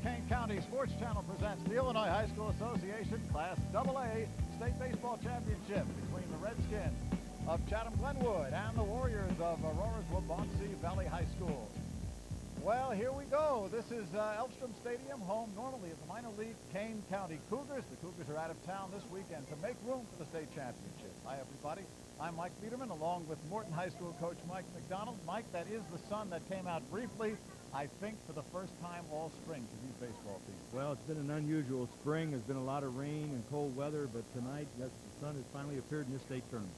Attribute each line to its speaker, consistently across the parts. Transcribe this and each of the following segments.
Speaker 1: Kane County Sports Channel presents the Illinois High School Association Class AA State Baseball Championship between the Redskins of Chatham Glenwood and the Warriors of Aurora's Waubonsie Valley High School. Well, here we go. This is Elfstrom Stadium, home normally of the minor league Kane County Cougars. The Cougars are out of town this weekend to make room for the state championship. Hi, everybody. I'm Mike Biederman, along with Morton High School coach Mike McDonald. Mike, that is the sun that came out briefly, I think, for the first time all spring to these baseball teams.
Speaker 2: Well, it's been an unusual spring. There's been a lot of rain and cold weather, but tonight, yes, the sun has finally appeared in this state tournament.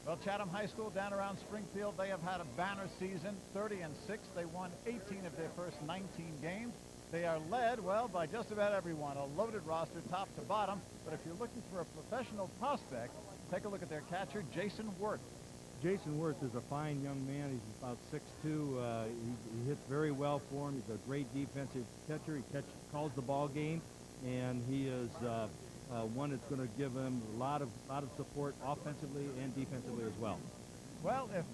Speaker 1: Well, Chatham High School down around Springfield, they have had a banner season, 30-6. They won 18 of their first 19 games. They are led, well, by just about everyone, a loaded roster top to bottom. But if you're looking for a professional prospect, take a look at their catcher, Jason Wirth.
Speaker 2: Jason Wirth is a fine young man. He's about 6'2". He hits very well for him. He's a great defensive catcher. He calls the ball game, and he is one that's going to give him a lot of support offensively and defensively as well.
Speaker 1: Well, if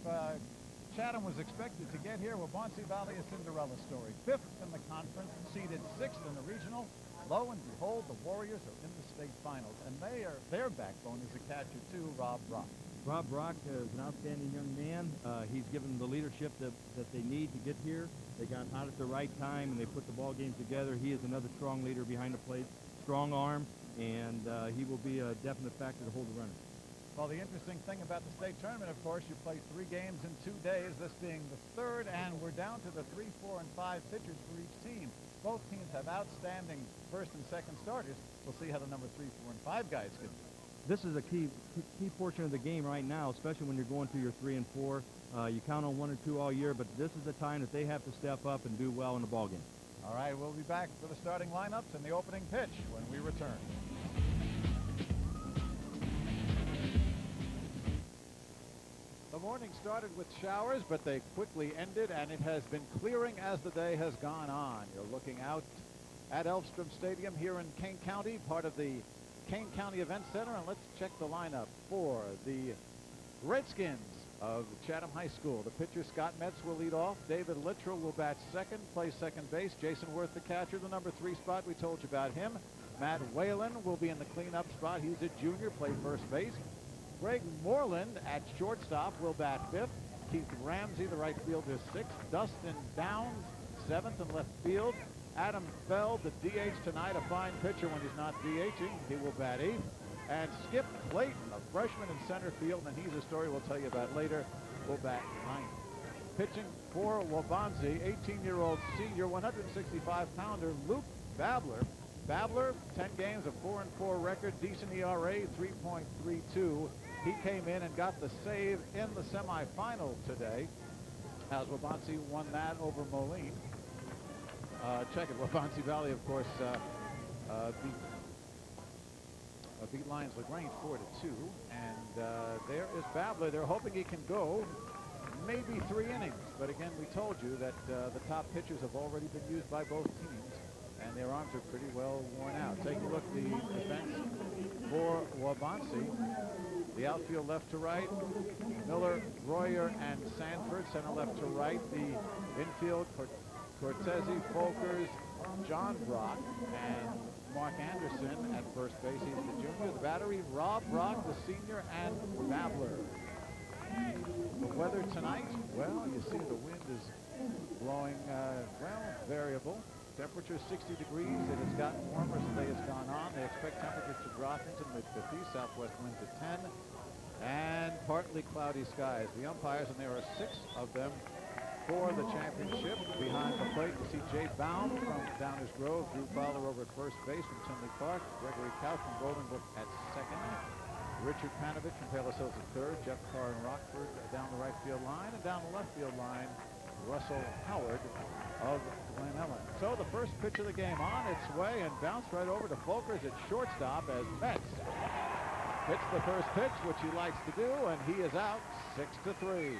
Speaker 1: Chatham was expected to get here, Waubonsie Valley, a Cinderella story. 5th in the conference, seeded 6th in the regional. Lo and behold, the Warriors are in the state finals, and their backbone is a catcher too, Rob Brock.
Speaker 2: Rob Brock is an outstanding young man. He's given the leadership that they need to get here. They got hot at the right time, and they put the ball game together. He is another strong leader behind the plate, strong arm, and he will be a definite factor to hold the runner.
Speaker 1: Well, the interesting thing about the state tournament, of course, you play 3 games in 2 days, this being the 3rd, and we're down to the 3, 4, and 5 pitchers for each team. Both teams have outstanding first and second starters. We'll see how the number 3, 4, and 5 guys can do.
Speaker 2: This is a key portion of the game right now, especially when you're going to your 3 and 4. You count on 1 or 2 all year, but this is the time that they have to step up and do well in the ball game.
Speaker 1: All right, we'll be back for the starting lineups and the opening pitch when we return. The morning started with showers, but they quickly ended, and it has been clearing as the day has gone on. You're looking out at Elfstrom Stadium here in Kane County, part of the Kane County Event Center, and let's check the lineup for the Redskins of Chatham High School. The pitcher, Scott Metz, will lead off. David Littrell will bat second, play second base. Jason Wirth, the catcher, the number 3 spot. We told you about him. Matt Whalen will be in the cleanup spot. He's a junior, play first base. Greg Moreland at shortstop will bat 5th. Keith Ramsey, the right fielder, 6th. Dustin Downs, 7th in left field. Adam Feld, the DH tonight, a fine pitcher when he's not DHing. He will bat 8th. And Skip Clayton, a freshman in center field, and he's a story we'll tell you about later, will bat 9th. Pitching for Waubonsie, 18-year-old senior, 165-pounder Luke Babler. Babler, 10 games, a 4-4 record, decent ERA, 3.32. He came in and got the save in the semifinal today, as Waubonsie won that over Moline. Check it, Waubonsie Valley, of course, beat Lions LaGrange 4-2, and there is Babler. They're hoping he can go maybe 3 innings, but again, we told you that the top pitchers have already been used by both teams, and their arms are pretty well worn out. Take a look at the defense for Waubonsie. The outfield left to right, Miller, Royer, and Sanford. Center left to right. The infield, Cortese, Folkers, John Brock, and Mark Anderson at first base. He's the junior. The battery, Rob Brock, the senior, and Babler. The weather tonight, well, you see the wind is blowing, variable. Temperature 60 degrees. It has gotten warmer as the day has gone on. They expect temperatures to drop into the mid-50s. Southwest winds at 10. And partly cloudy skies. The umpires, and there are 6 of them for the championship. Behind the plate, you see Jay Baum from Downers Grove. Drew Fowler over at first base from Tinley Park. Gregory Couch from Bolingbrook at second. Richard Panovich from Palos Hills at third. Jeff Carr and Rockford down the right field line. And down the left field line, Russell Howard of Glen Ellen. So the first pitch of the game on its way and bounced right over to Folkers at shortstop as Metz hits the first pitch, which he likes to do, and he is out 6-3.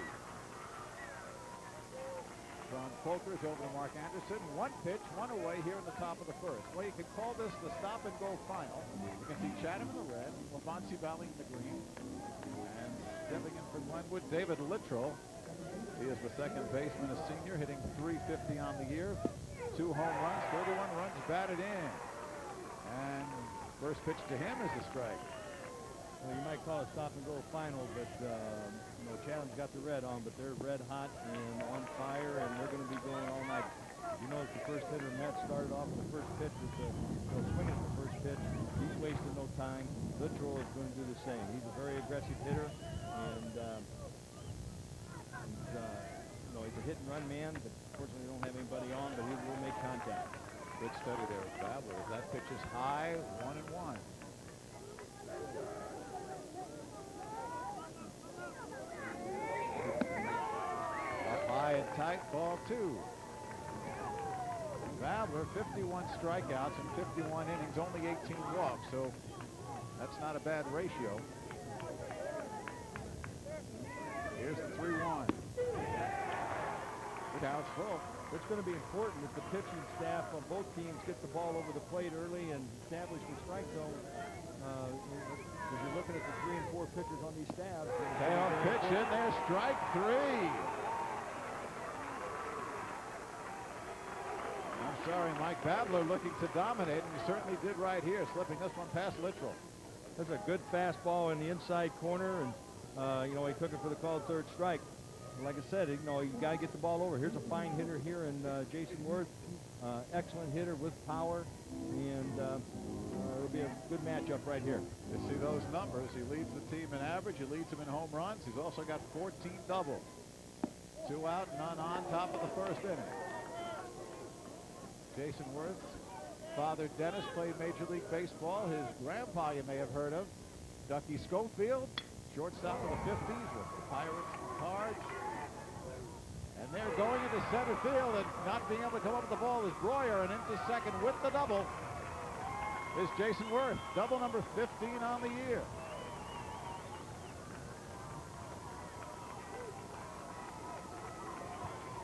Speaker 1: From Folkers over to Mark Anderson. 1 pitch, 1 away here in the top of the first. Well, you could call this the stop-and-go final. You can see Chatham in the red, Waubonsie Valley in the green, and stepping in for Glenwood, David Littrell. He is the second baseman, a senior, hitting .350 on the year. 2 home runs, 31 runs batted in. And first pitch to him is a strike.
Speaker 2: Well, you might call it stop and go final, but you know, Chatham's got the red on, but they're red hot and on fire, and they're going to be going all night. You know, the first hitter, Matt, started off with the first pitch with the swinging at the first pitch. He's wasting no time. Littrell is going to do the same. He's a very aggressive hitter, and you know, he's a hit and run man, but unfortunately, they don't have anybody on, but he will make contact.
Speaker 1: Good study there with Babler. That pitch is high, 1-1. Up high and tight, ball 2. Babler, 51 strikeouts in 51 innings, only 18 walks, so that's not a bad ratio. Here's the 3-1. Count's full.
Speaker 2: It's going to be important that the pitching staff on both teams get the ball over the plate early and establish the strike zone. Because you're looking at the 3 and 4 pitchers on these staffs.
Speaker 1: Payoff pitch in there, strike 3. I'm sorry, Mike Babler looking to dominate, and he certainly did right here, slipping this one past Littrell.
Speaker 2: That's a good fastball in the inside corner, and you know, he took it for the called third strike. Like I said, you know, you got to get the ball over. Here's a fine hitter here in Jason Worth. Excellent hitter with power, and it'll be a good matchup right here.
Speaker 1: You see those numbers. He leads the team in average. He leads them in home runs. He's also got 14 doubles. 2 out, none on, top of the first inning. Jason Worth's father, Dennis, played Major League Baseball. His grandpa, you may have heard of, Ducky Schofield, shortstop of the 50s with the Pirates and Cards. And they're going into center field, and not being able to come up with the ball is Breuer, and into second with the double is Jason Worth. Double number 15 on the year.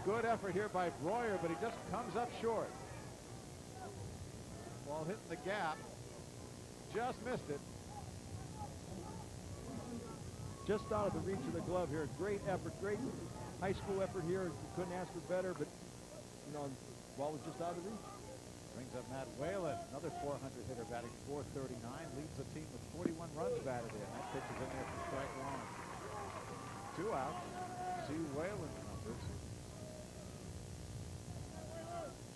Speaker 1: Good effort here by Breuer, but he just comes up short. Ball hitting the gap. Just missed it.
Speaker 2: Just out of the reach of the glove here. Great effort, great high school effort here. Couldn't ask for better, but, you know, the ball was just out of reach.
Speaker 1: Brings up Matt Whalen, another 400 hitter, batting .439, leads the team with 41 runs batted in. That pitch is in there for strike 1. 2 outs. See Whalen's numbers.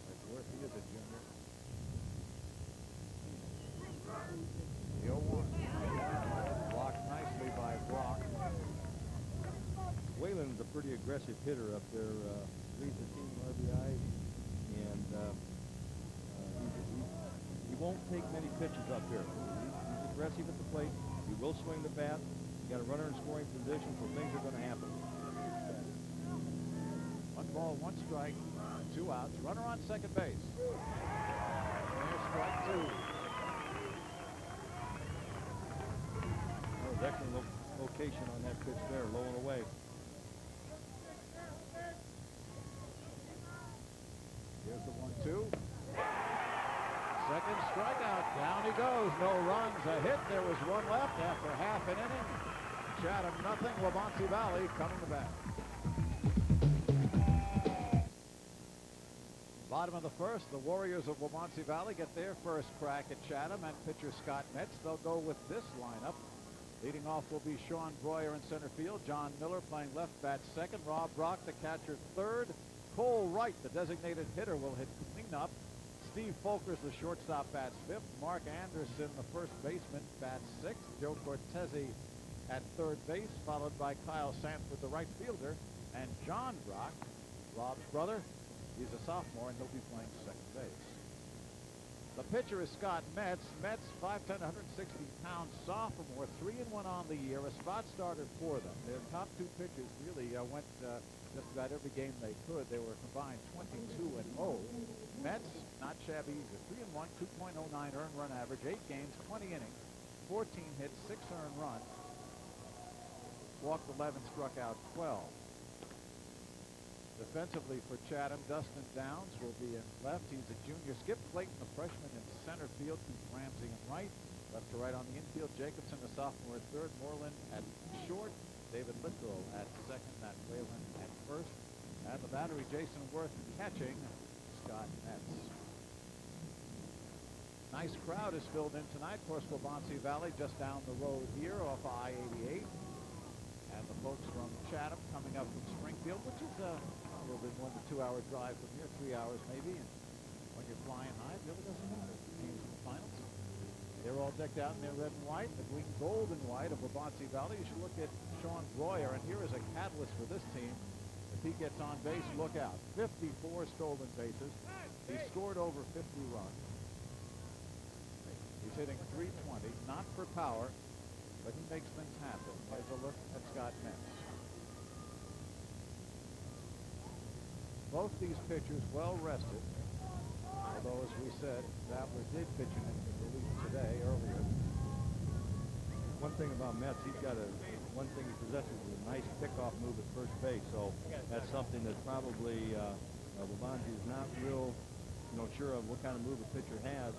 Speaker 1: That's worth he is a junior. The 0-1. Blocked nicely by Brock.
Speaker 2: Whalen's a pretty aggressive hitter up there. Leads the team in RBIs, and he won't take many pitches up here. He's aggressive at the plate. He will swing the bat. You got a runner in scoring position, so things are going to happen.
Speaker 1: 1 ball, 1 strike, 2 outs. Runner on second base. There's strike 2.
Speaker 2: That was excellent location on that pitch there, low and away.
Speaker 1: Here's the 1-2. Second strikeout. Down he goes. No runs. A hit. There was 1 left after half an inning. Chatham nothing. Waubonsie Valley coming to bat. Bottom of the first, the Warriors of Waubonsie Valley get their first crack at Chatham, and pitcher Scott Metz. They'll go with this lineup. Leading off will be Sean Breuer in center field. John Miller playing left bat second. Rob Brock, the catcher, third. Cole Wright, the designated hitter, will hit cleanup. Steve Folkers, the shortstop, bats fifth. Mark Anderson, the first baseman, bats sixth. Joe Cortese at third base, followed by Kyle Sanford, the right fielder. And John Brock, Rob's brother, he's a sophomore, and he'll be playing second base. The pitcher is Scott Metz. Metz, 5'10", 160-pound sophomore, 3-1 on the year, a spot starter for them. Their top 2 pitchers really went just about every game they could. They were combined 22-0. Metz, not shabby either. 3-1, 2.09 earned run average, 8 games, 20 innings, 14 hits, 6 earned runs. Walked 11, struck out 12. Defensively for Chatham, Dustin Downs will be in left. He's a junior. Skip Clayton, the freshman, in center field. Keith Ramsey in right. Left to right on the infield. Jacobson, the sophomore, at third. Moreland at short. David Littrell at second. Matt Whalen at first. And the battery, Jason Worth catching. Scott Metz. Nice crowd is filled in tonight. Of course, Waubonsie Valley just down the road here off I-88. And the folks from Chatham coming up from Springfield, which is a little bit more than a 2-hour drive from here, 3 hours maybe. And when you're flying high, it really doesn't matter. The teams in the finals. They're all decked out in their red and white, the green, gold, and white of Waubonsie Valley. You should look at Sean Breuer, and here is a catalyst for this team. If he gets on base, look out. 54 stolen bases. He scored over 50 runs. He's hitting .320, not for power, but he makes things happen. Here's a look at Scott Metz. Both these pitchers well rested, although, as we said, Babler did pitch in relief today earlier.
Speaker 2: One thing about Metz, one thing he possesses is a nice pickoff move at first base. So that's something that probably Waubonsie is not real, sure of what kind of move a pitcher has.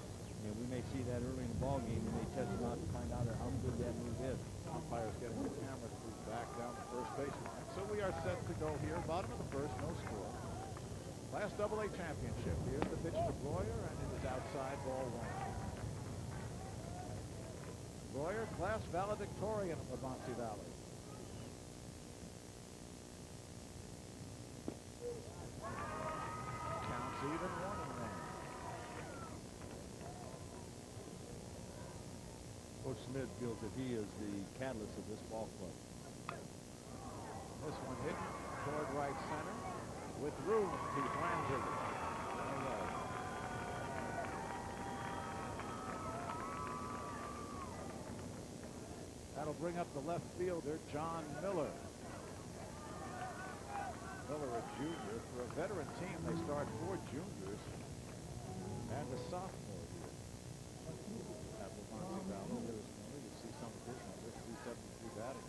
Speaker 2: And we may see that early in the ball game. We may test him out to find out how good that move is.
Speaker 1: Umpire's getting the camera to move back down the first baseline. So we are set to go here. Bottom of the first, no score. Last AA championship. Here's the pitch to Breuer, and it is outside, ball one. Breuer, class valedictorian of Waubonsie Valley. Counts even, 1-1.
Speaker 2: Coach Smith feels that he is the catalyst of this ball club.
Speaker 1: This one hit toward right center with room. Keith Ramsey. That'll bring up the left fielder, John Miller. Miller, a junior. For a veteran team, they start 4 juniors and a sophomore here at Waubonsie Valley. There this morning, you see some additional with 273 batting.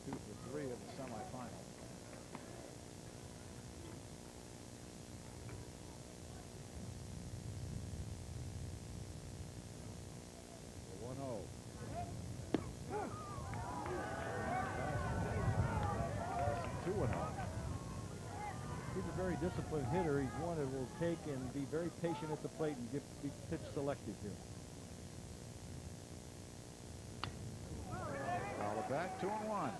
Speaker 1: 2 for 3 in the semifinal. The 1-0.
Speaker 2: He's a very disciplined hitter. He's one that will take and be very patient at the plate and be pitch selective here.
Speaker 1: Foul it back, 2-1.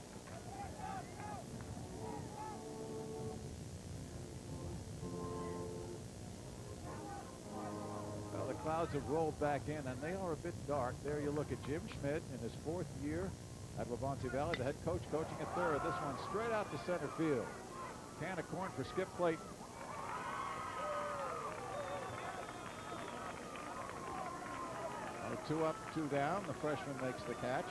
Speaker 1: Well, the clouds have rolled back in, and they are a bit dark. There you look at Jim Schmidt in his 4th year at Waubonsie Valley, the head coach coaching at third. This one straight out to center field. Can of corn for Skip Clayton. Now 2 up, 2 down. The freshman makes the catch.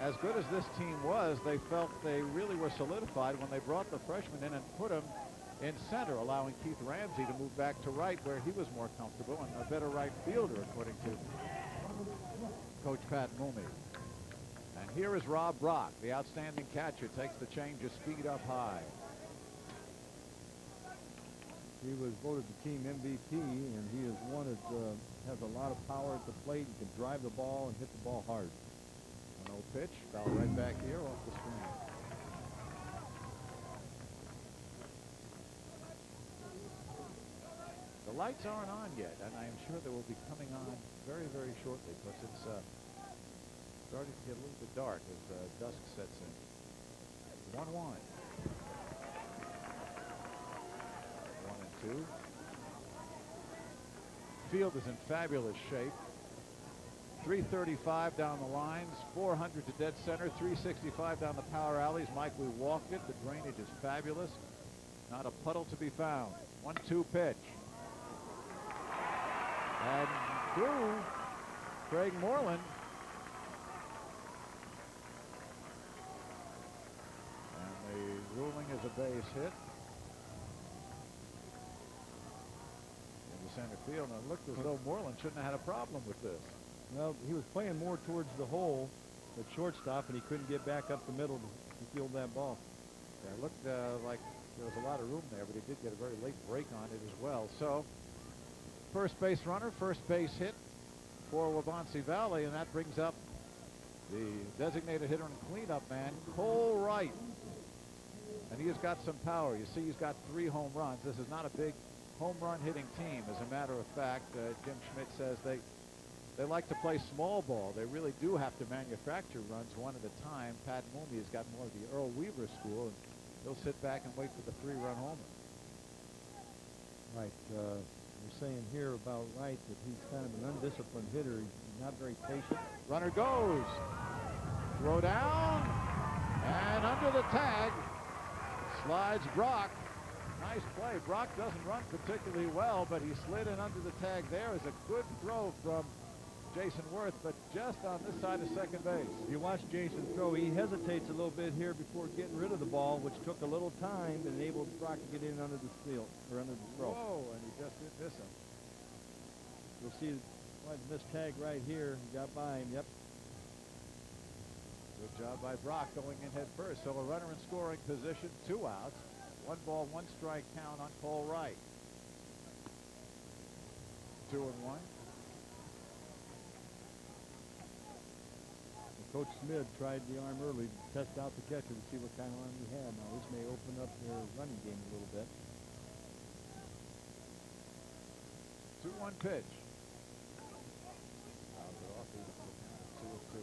Speaker 1: As good as this team was, they felt they really were solidified when they brought the freshman in and put him in center, allowing Keith Ramsey to move back to right where he was more comfortable and a better right fielder, according to Coach Pat Mooney. And here is Rob Brock, the outstanding catcher, takes the change of speed up high.
Speaker 2: He was voted the team MVP, and he is one that has a lot of power at the plate. He can drive the ball and hit the ball hard.
Speaker 1: 1-0 pitch, foul right back here off the screen. The lights aren't on yet, and I am sure they will be coming on very, very shortly, because it's starting to get a little bit dark as dusk sets in. 1-1. 1 and 2. Field is in fabulous shape. 335 down the lines, 400 to dead center, 365 down the power alleys. Mike, we walked it. The drainage is fabulous. Not a puddle to be found. 1-2 pitch. And through Craig Moreland. And the ruling is a base hit. Into center field. And it looked as though Moreland shouldn't have had a problem with this.
Speaker 2: Well, he was playing more towards the hole at shortstop, and he couldn't get back up the middle to field that ball.
Speaker 1: Yeah, it looked like there was a lot of room there, but he did get a very late break on it as well. So, first base runner, first base hit for Waubonsie Valley, and that brings up the designated hitter and cleanup man, Cole Wright. And he has got some power. You see, he's got 3 home runs. This is not a big home run hitting team. As a matter of fact, Jim Schmidt says they like to play small ball. They really do have to manufacture runs one at a time. Pat Mooney has got more of the Earl Weaver school, and he'll sit back and wait for the 3-run homer.
Speaker 2: Right. We're saying here about Wright that he's kind of an undisciplined hitter. He's not very patient.
Speaker 1: Runner goes. Throw down. And under the tag slides Brock. Nice play. Brock doesn't run particularly well, but he slid in under the tag there. Is a good throw from Jason Worth, but just on this side of second base.
Speaker 2: If you watch Jason throw, he hesitates a little bit here before getting rid of the ball, which took a little time and enabled Brock to get in under the field, or under the throw.
Speaker 1: Whoa, and he just didn't miss him.
Speaker 2: You'll see the missed tag right here. He got by him, yep.
Speaker 1: Good job by Brock going in head first. So a runner in scoring position, 2 outs. 1 ball, 1 strike count on Cole Wright. 2-1.
Speaker 2: Coach Smith tried the arm early to test out the catcher to see what kind of arm he had. Now this may open up their running game a little bit.
Speaker 1: 2-1 pitch. Fouls off. 2-2.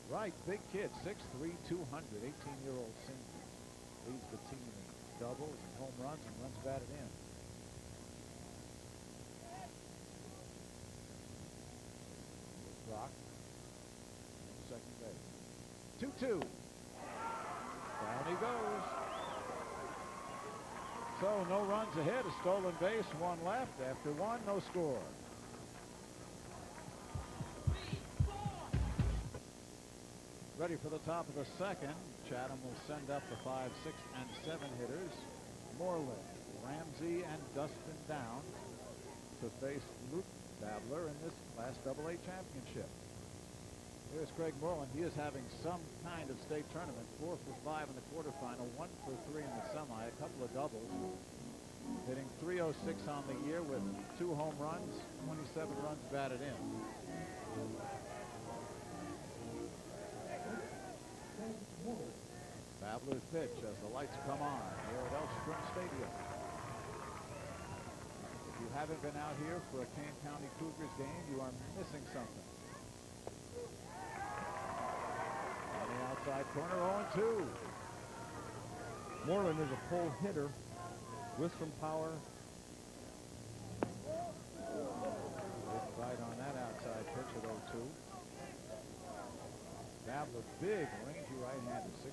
Speaker 1: Right, big kid, 6'3", 200, 18-year-old senior. Leads the team in doubles and home runs and runs batted in. Brock, second base. 2-2. Down he goes. So no runs ahead, a stolen base, 1 left. After 1, no score. Ready for the top of the second. Chatham will send up the 5, 6, and 7 hitters. Moreland, Ramsey, and Dustin down to face Luke Babler in this last AA championship. Here's Craig Moreland. He is having some kind of state tournament. 4 for 5 in the quarterfinal, 1 for 3 in the semi, a couple of doubles. Hitting .306 on the year with 2 home runs, 27 runs batted in. Babler's pitch as the lights come on here at Elstrom Stadium. If you haven't been out here for a Kane County Cougars game, you are missing something. On the outside corner, 0-2.
Speaker 2: Moreland is a pull hitter with some power.
Speaker 1: Didn't bite on that outside pitch at 0-2. Babler, big, rangy right-hander, 6'4",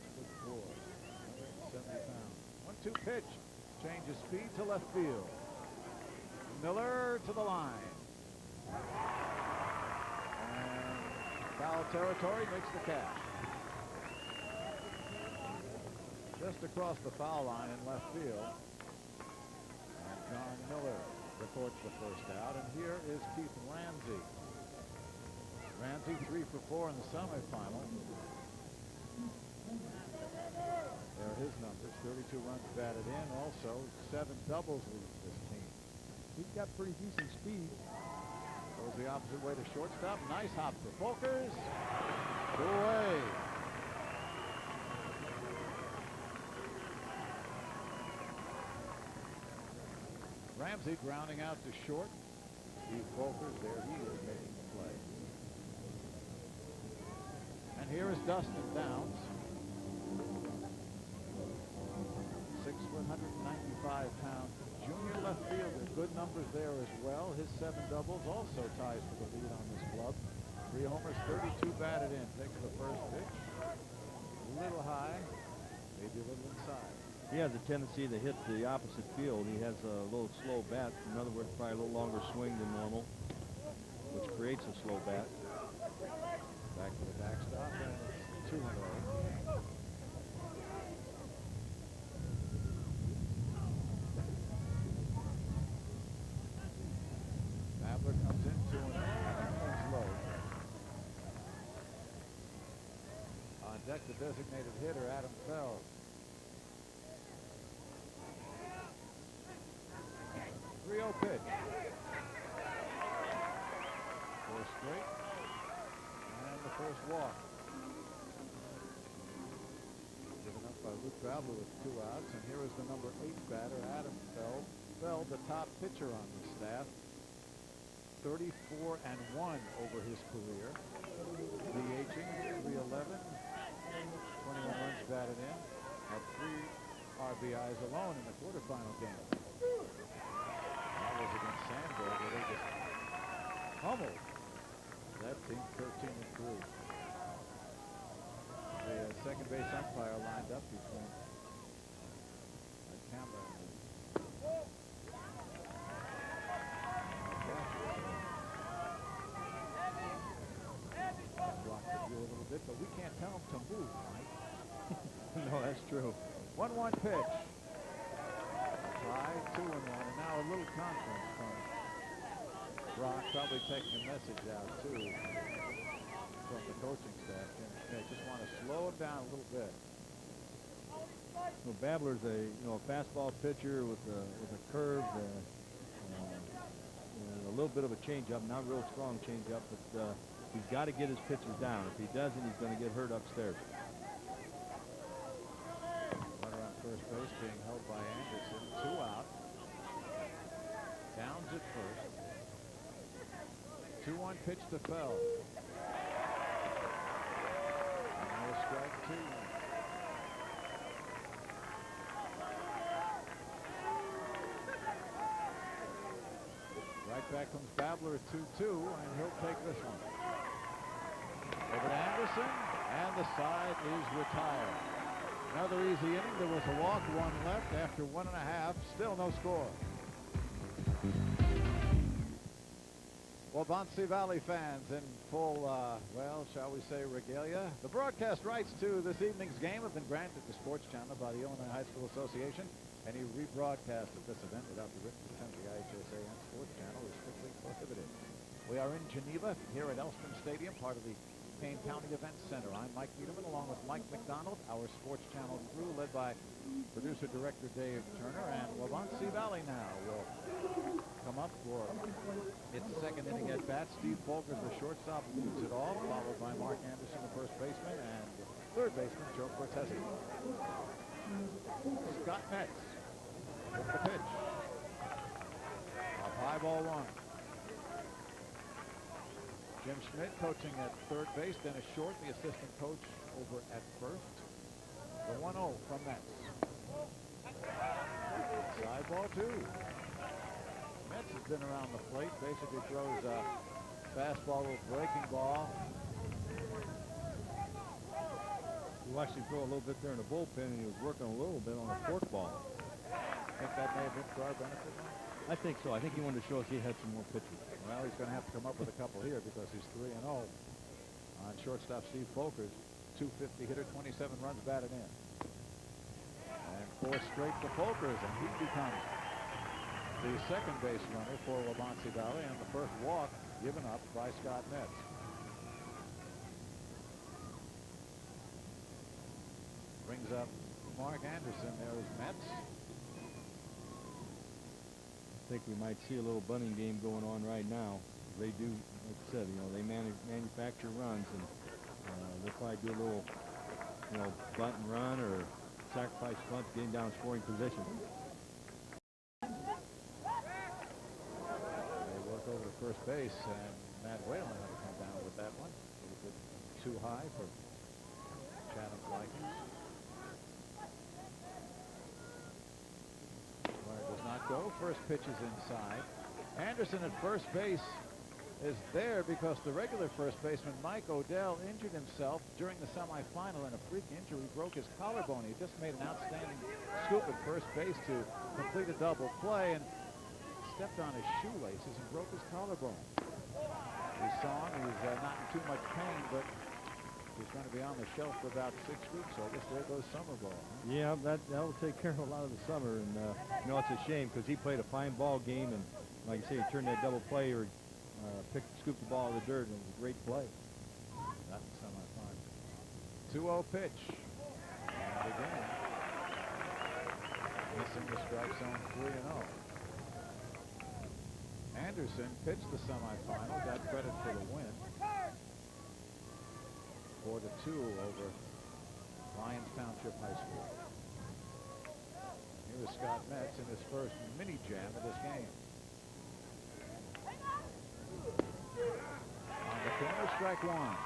Speaker 1: 170 pounds. 1-2 pitch, changes speed to left field. Miller to the line. And foul territory, makes the catch. Just across the foul line in left field. And John Miller reports the first out. And here is Keith Ramsey. Ramsey 3 for 4 in the semifinal. There are his numbers. 32 runs batted in. Also 7 doubles leads this team.
Speaker 2: He's got pretty decent speed.
Speaker 1: Goes the opposite way to shortstop. Nice hop for Folkers. 2 away. Ramsey grounding out to short. Steve Folkers there. He is making the play. And here is Dustin Downs. 6'195" junior left fielder. Good numbers there as well. His 7 doubles also ties for the lead on this club. 3 homers, 32 batted in. Takes the first pitch. A little high, maybe a little inside.
Speaker 2: He has a tendency to hit the opposite field. He has a little slow bat. In other words, probably a little longer swing than normal, which creates a slow bat.
Speaker 1: Back to the backstop, and it's 2-0. Babler comes in 2-0, and low. On deck, the designated hitter, Adam Feld. 3-0 pitch. 4 straight. And the first walk. Luke Babler with 2 outs, and here is the number 8 batter, Adam Feld, the top pitcher on the staff. 34-1 over his career. DHing 311, 21 runs batted in, had 3 RBIs alone in the quarterfinal game. That was against Sandberg, where they just pummeled that team 13-3. The second base umpire lined up between the camera and blocked the view a little bit, but we can't tell him to move, Mike.
Speaker 2: No, that's true.
Speaker 1: 1-1 pitch. Try 2-1, and now a little conference from Brock, probably taking a message out too from the coaching staff. They just want to slow him down a little bit.
Speaker 2: Well, Babler's a fastball pitcher with a curve, and a little bit of a changeup, not real strong changeup, but he's got to get his pitches down. If he doesn't, he's going to get hurt upstairs.
Speaker 1: Runner on first base being held by Anderson. 2 out. Downs at first. 2-1 pitch to Feld. And now strike 2. Right back comes Babler at 2-2, and he'll take this one. Over to Anderson, and the side is retired. Another easy inning. There was a walk, 1 left after 1.5. Still no score. Waubonsie Valley fans in full, well, shall we say, regalia. The broadcast rights to this evening's game have been granted to Sports Channel by the Illinois High School Association. Any rebroadcast of this event without the written consent of the IHSA and Sports Channel is strictly prohibited. We are in Geneva, here at Elstrom Stadium, part of the Kane County Event Center. I'm Mike Niederman, along with Mike McDonald, our Sports Channel crew, led by producer-director Dave Turner, and Waubonsie Valley now will come up for its second inning at bat. Steve Folkers, the shortstop, leads it off, followed by Mark Anderson, the first baseman, and third baseman Joe Cortese. Scott Metz with the pitch. Up high, ball 1. Jim Schmidt coaching at third base, Dennis Short, the assistant coach, over at first. The 1-0 from Metz. Side ball 2. Metz has been around the plate, basically throws a fastball with breaking ball.
Speaker 2: You watched him throw a little bit there in the bullpen, and he was working a little bit on a forkball.
Speaker 1: Think that may have been to our benefit, Mike?
Speaker 2: I think so. I think he wanted to show us he had some more pitches.
Speaker 1: Well, he's going to have to come up with a couple here because he's 3-0 on shortstop Steve Folkers. 250 hitter, 27 runs batted in. And 4 straight to Folkers, and he becomes the second base runner for Waubonsie Valley, and the first walk given up by Scott Metz. Brings up Mark Anderson. There's Metz.
Speaker 2: I think we might see a little bunting game going on right now. They do, like I said, they manufacture runs, and they'll probably do a little, bunt and run or sacrifice bunt, getting down scoring position.
Speaker 1: They work over to first base, and Matt Whalen had to come down with that one. A little bit too high for Chatham's liking. Does not go. First pitch is inside. Anderson at first base is there because the regular first baseman, Mike Odell, injured himself during the semifinal in a freak injury. He broke his collarbone. He just made an outstanding scoop at first base to complete a double play and stepped on his shoelaces and broke his collarbone. We saw him. He was not in too much pain, but he's going to be on the shelf for about 6 weeks, so I guess there goes summer ball. Huh?
Speaker 2: Yeah, that'll take care of a lot of the summer, and it's a shame because he played a fine ball game, and like I say, he turned that double play or scooped the ball out of the dirt, and it was a great play.
Speaker 1: Not the semifinal. 2-0 pitch, and again missing the strike zone. 3-0. Anderson pitched the semifinal, got credit for the win. 4-2 over Lyons Township High School. Here's Scott Metz in his first mini jam of this game. On the corner, strike one.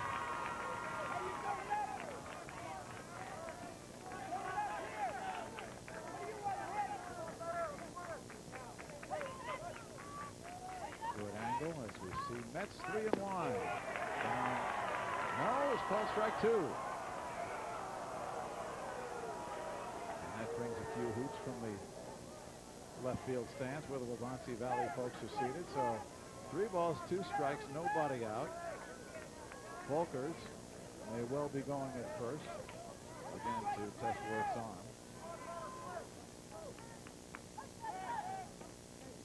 Speaker 1: Good angle as we see Metz 3-1. No, it's called strike two. And that brings a few hoots from the left field stands where the Waubonsie Valley folks are seated. So 3 balls, 2 strikes, nobody out. Volkers may well be going at first again to test Worth's arm.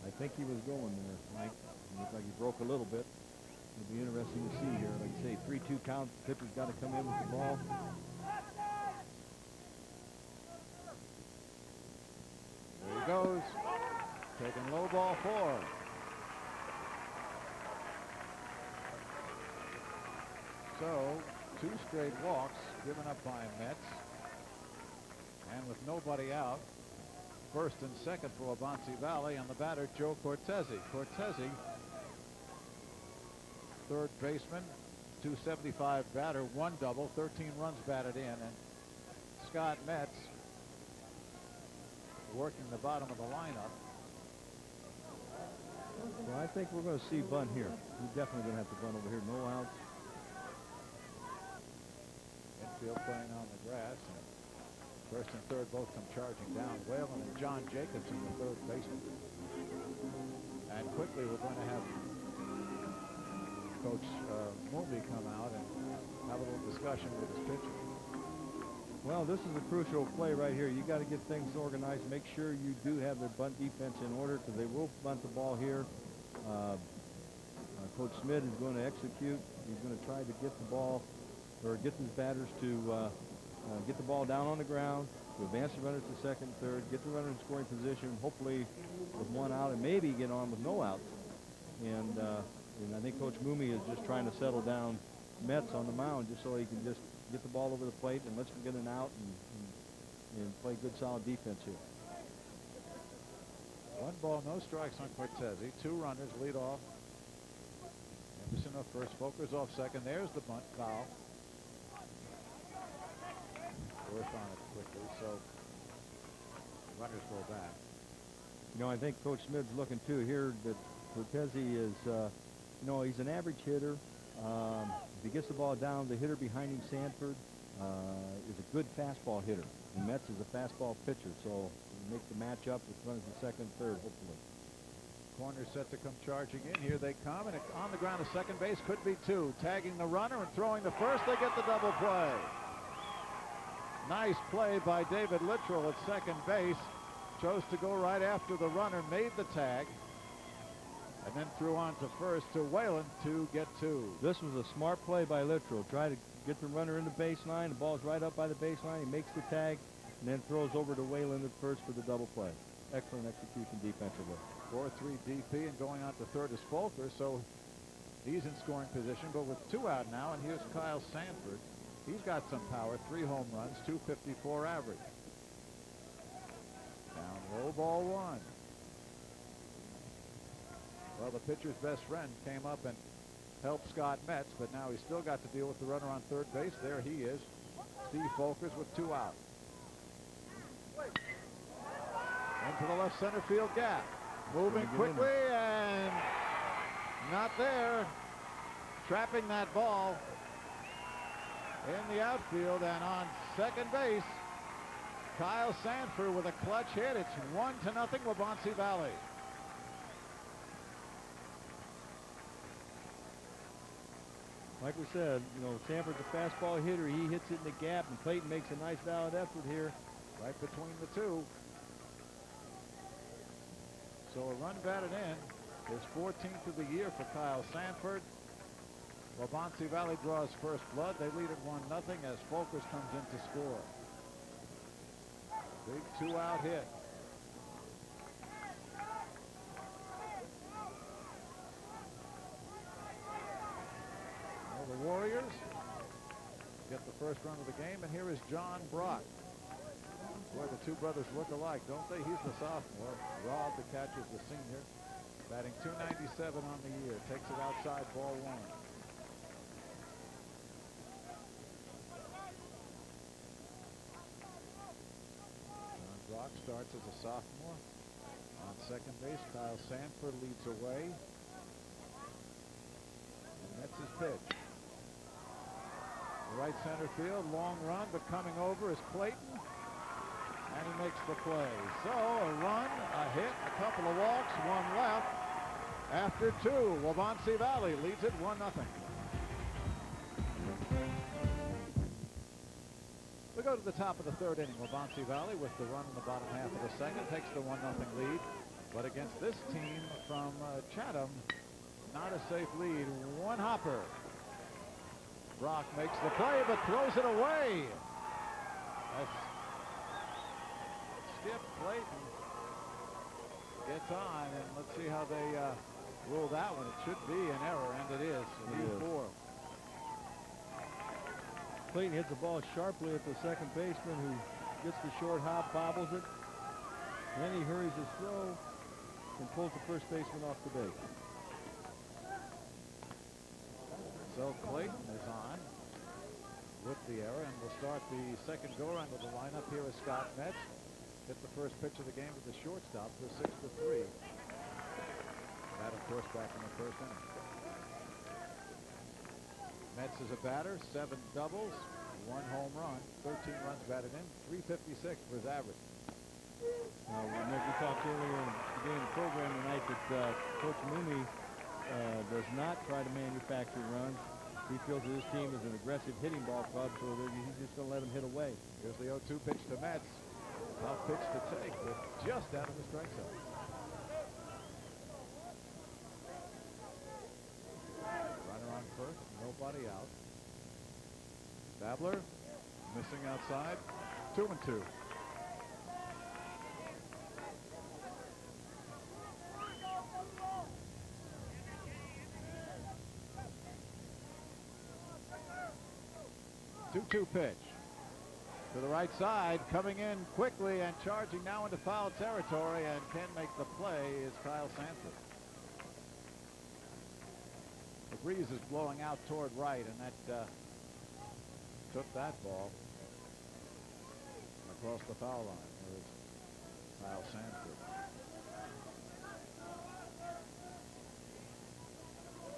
Speaker 2: I think he was going there, Mike. It looked like he broke a little bit. It'll be interesting to see here. Like I say, 3-2 count. Pitcher's got to come in with the ball.
Speaker 1: There he goes. Taking low ball 4. So 2 straight walks given up by Metz. And with nobody out, first and second for Waubonsie Valley, and the batter Joe Cortese. Cortese, third baseman, 275 batter, 1 double, 13 runs batted in, and Scott Metz working the bottom of the lineup.
Speaker 2: Well, I think we're going to see bunt here. We're definitely going to have to bunt over here. No outs.
Speaker 1: Infield playing on the grass, and first and third both come charging down. Whalen and John Jacobson, the third baseman. And quickly we're going to have Coach Mulvey come out and have a little discussion with his pitcher.
Speaker 2: Well, this is a crucial play right here. You got to get things organized. Make sure you do have the bunt defense in order, because they will bunt the ball here. Coach Smith is going to execute. He's going to try to get the ball, or get his batters to get the ball down on the ground, to advance the runners to second, third, get the runner in scoring position, hopefully with 1 out, and maybe get on with no outs. And I think Coach Mumey is just trying to settle down Metz on the mound, just so he can just get the ball over the plate and let's get an out and play good solid defense here.
Speaker 1: 1 ball, no strikes on Cortese. 2 runners lead off. Emerson up first, Volkers off second. There's the bunt foul. Worth on it quickly, so runners go back.
Speaker 2: You know, I think Coach Smith's looking too here that Cortese is, you know, he's an average hitter. If he gets the ball down, the hitter behind him, Sanford, is a good fastball hitter. And Metz is a fastball pitcher, so make the match up with runners in second, third, hopefully.
Speaker 1: Corner set to come charging in. Here they come, and on the ground to second base, could be 2. Tagging the runner and throwing the first, they get the double play. Nice play by David Littrell at second base. Chose to go right after the runner, made the tag, and then threw on to first to Whalen to get 2.
Speaker 2: This was a smart play by Littrell. Try to get the runner in the baseline. The ball's right up by the baseline. He makes the tag and then throws over to Whalen at first for the double play. Excellent execution defensively.
Speaker 1: 4-3 DP, and going on to third is Volker, so he's in scoring position, but with 2 out now, and here's Kyle Sanford. He's got some power, 3 home runs, 254 average. Down low, ball 1. Well, the pitcher's best friend came up and helped Scott Metz, but now he's still got to deal with the runner on third base. There he is, Steve Volkers with 2 out. Into the left center field gap. Moving quickly and not there. Trapping that ball in the outfield, and on second base, Kyle Sanford with a clutch hit. It's 1-0 Waubonsie Valley.
Speaker 2: Like we said, you know, Sanford's a fastball hitter. He hits it in the gap, and Clayton makes a nice valid effort here.
Speaker 1: Right between the 2. So a run batted in, his 14th of the year for Kyle Sanford. Waubonsie Valley draws first blood. They lead at 1-0 as Volkers comes in to score. Big 2-out hit. Well, the Warriors get the first run of the game, and here is John Brock, where the two brothers look alike, don't they? He's the sophomore. Rob, the catcher, is the senior. Batting .297 on the year. Takes it outside, ball one. John Brock starts as a sophomore. On second base, Kyle Sanford leads away. And that's his pitch. Right center field, long run, but coming over is Clayton. And he makes the play. So a run, a hit, a couple of walks, one left. After two, Waubonsie Valley leads it 1-0. We go to the top of the third inning. Waubonsie Valley with the run in the bottom half of the second takes the 1-0 lead. But against this team from Chatham, not a safe lead. One hopper. Brock makes the play but throws it away. As Skip Clayton gets on, and let's see how they rule that one. It should be an error, and it is. It is. 4.
Speaker 2: Clayton hits the ball sharply at the second baseman, who gets the short hop, bobbles it. Then he hurries his throw and pulls the first baseman off the base.
Speaker 1: So Clayton is on with the error, and we'll start the second go-around of the lineup. Here is Scott Metz. Hit the first pitch of the game with the shortstop for 6-3. That, of course, back in the first inning. Metz is a batter, 7 doubles, 1 home run, 13 runs batted in, 356 for his average.
Speaker 2: We talked earlier in the beginning of the program tonight that Coach Mooney does not try to manufacture runs. He feels that his team is an aggressive hitting ball club, so he's just going to let them hit away.
Speaker 1: Here's the 0-2 pitch to Metz. Tough pitch to take, but just out of the strike zone. Runner on first, nobody out. Babler missing outside, 2-2. Two-two pitch to the right side, coming in quickly and charging now into foul territory, and can make the play is Kyle Sanford. The breeze is blowing out toward right, and that took that ball across the foul line. There's Kyle Sanford.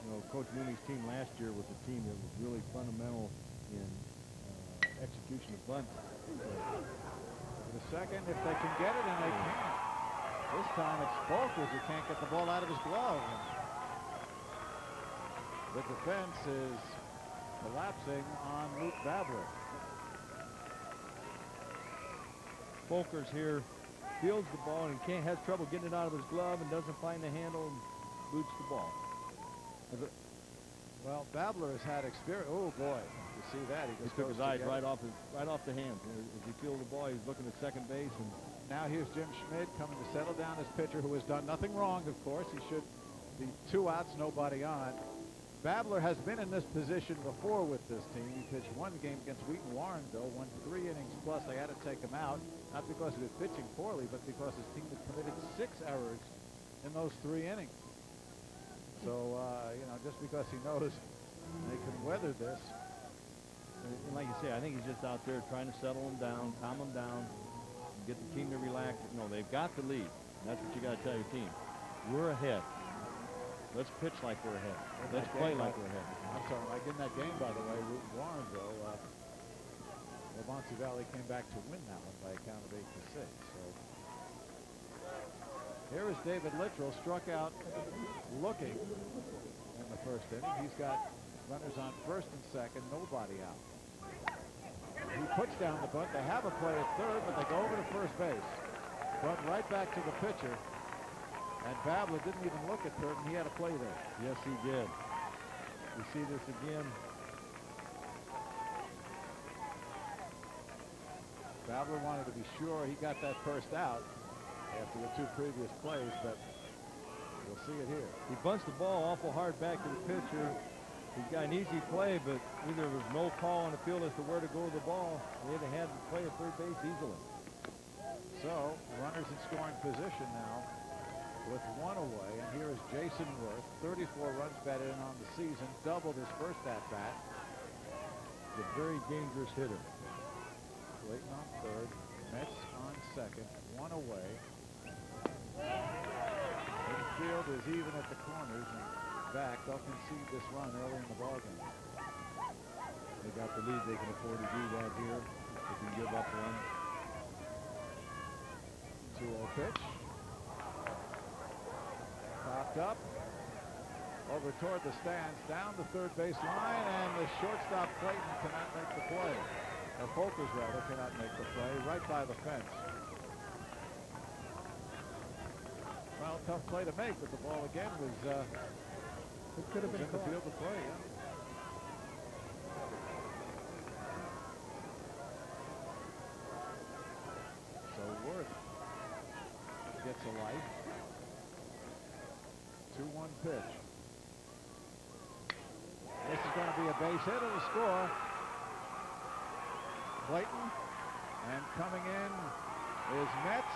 Speaker 2: You know, Coach Mooney's team last year was a team that was really fundamental in execution of bunts.
Speaker 1: The second, if they can get it, and they can't. This time it's Folkers who can't get the ball out of his glove. The defense is collapsing on Luke Babler.
Speaker 2: Folkers here fields the ball and has trouble getting it out of his glove and doesn't find the handle and boots the ball.
Speaker 1: Well, Babler has had experience. Oh boy, you see that?
Speaker 2: He took his eyes right off the hands. As he fielded the ball, he's looking at second base. And
Speaker 1: now here's Jim Schmidt coming to settle down his pitcher, who has done nothing wrong, of course. He should be 2 outs, nobody on. Babler has been in this position before with this team. He pitched one game against Wheaton Warrenville, won 3 innings plus. They had to take him out, not because he was pitching poorly, but because his team had committed 6 errors in those 3 innings. So, you know, just because he knows they can weather this.
Speaker 2: And like you say, I think he's just out there trying to settle them down, calm them down, get the team to relax. No, they've got the lead. That's what you got to tell your team. We're ahead. Let's pitch like we're ahead. Let's play like we're ahead.
Speaker 1: I'm sorry, like in that game, by the way, Warrenville, Waubonsie Valley came back to win that one by a count of 8-6. So here is David Littrell, struck out looking in the first inning. He's got runners on first and second, nobody out. He puts down the bunt. They have a play at third, but they go over to first base. Bunt right back to the pitcher. And Babler didn't even look at third, and he had a play there.
Speaker 2: Yes, he did. We see this again.
Speaker 1: Babler wanted to be sure he got that first out after the 2 previous plays, but we'll see it here.
Speaker 2: He bunts the ball awful hard back to the pitcher. He's got an easy play, but either there was no call on the field as to where to go with the ball. They had to play at third base easily.
Speaker 1: So runners in scoring position now with one away. And here is Jason Worth, 34 runs batted in on the season, doubled his first at-bat.
Speaker 2: He's a very dangerous hitter.
Speaker 1: Clayton on third, Metz on second, one away. Infield is even at the corners and back. They'll concede this run early in the ballgame.
Speaker 2: They got the lead. They can afford to do that here. They can give up one.
Speaker 1: 2-0 pitch. Popped up. Over toward the stands, down the third base line, and the shortstop Clayton cannot make the play. Or Folkers rather cannot make the play, right by the fence. Well, tough play to make, but the ball again was
Speaker 2: It could have been
Speaker 1: in the field to play. Yeah. So Worth gets a life. 2-1 pitch. This is going to be a base hit. It'll score. Clayton, and coming in is Metz,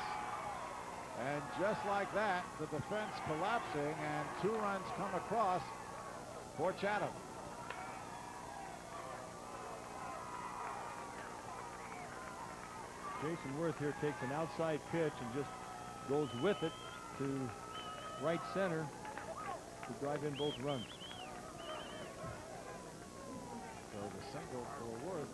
Speaker 1: and just like that, the defense collapsing, and 2 runs come across for Chatham.
Speaker 2: Jason Worth here takes an outside pitch and just goes with it to right center to drive in both runs.
Speaker 1: So the single for Worth.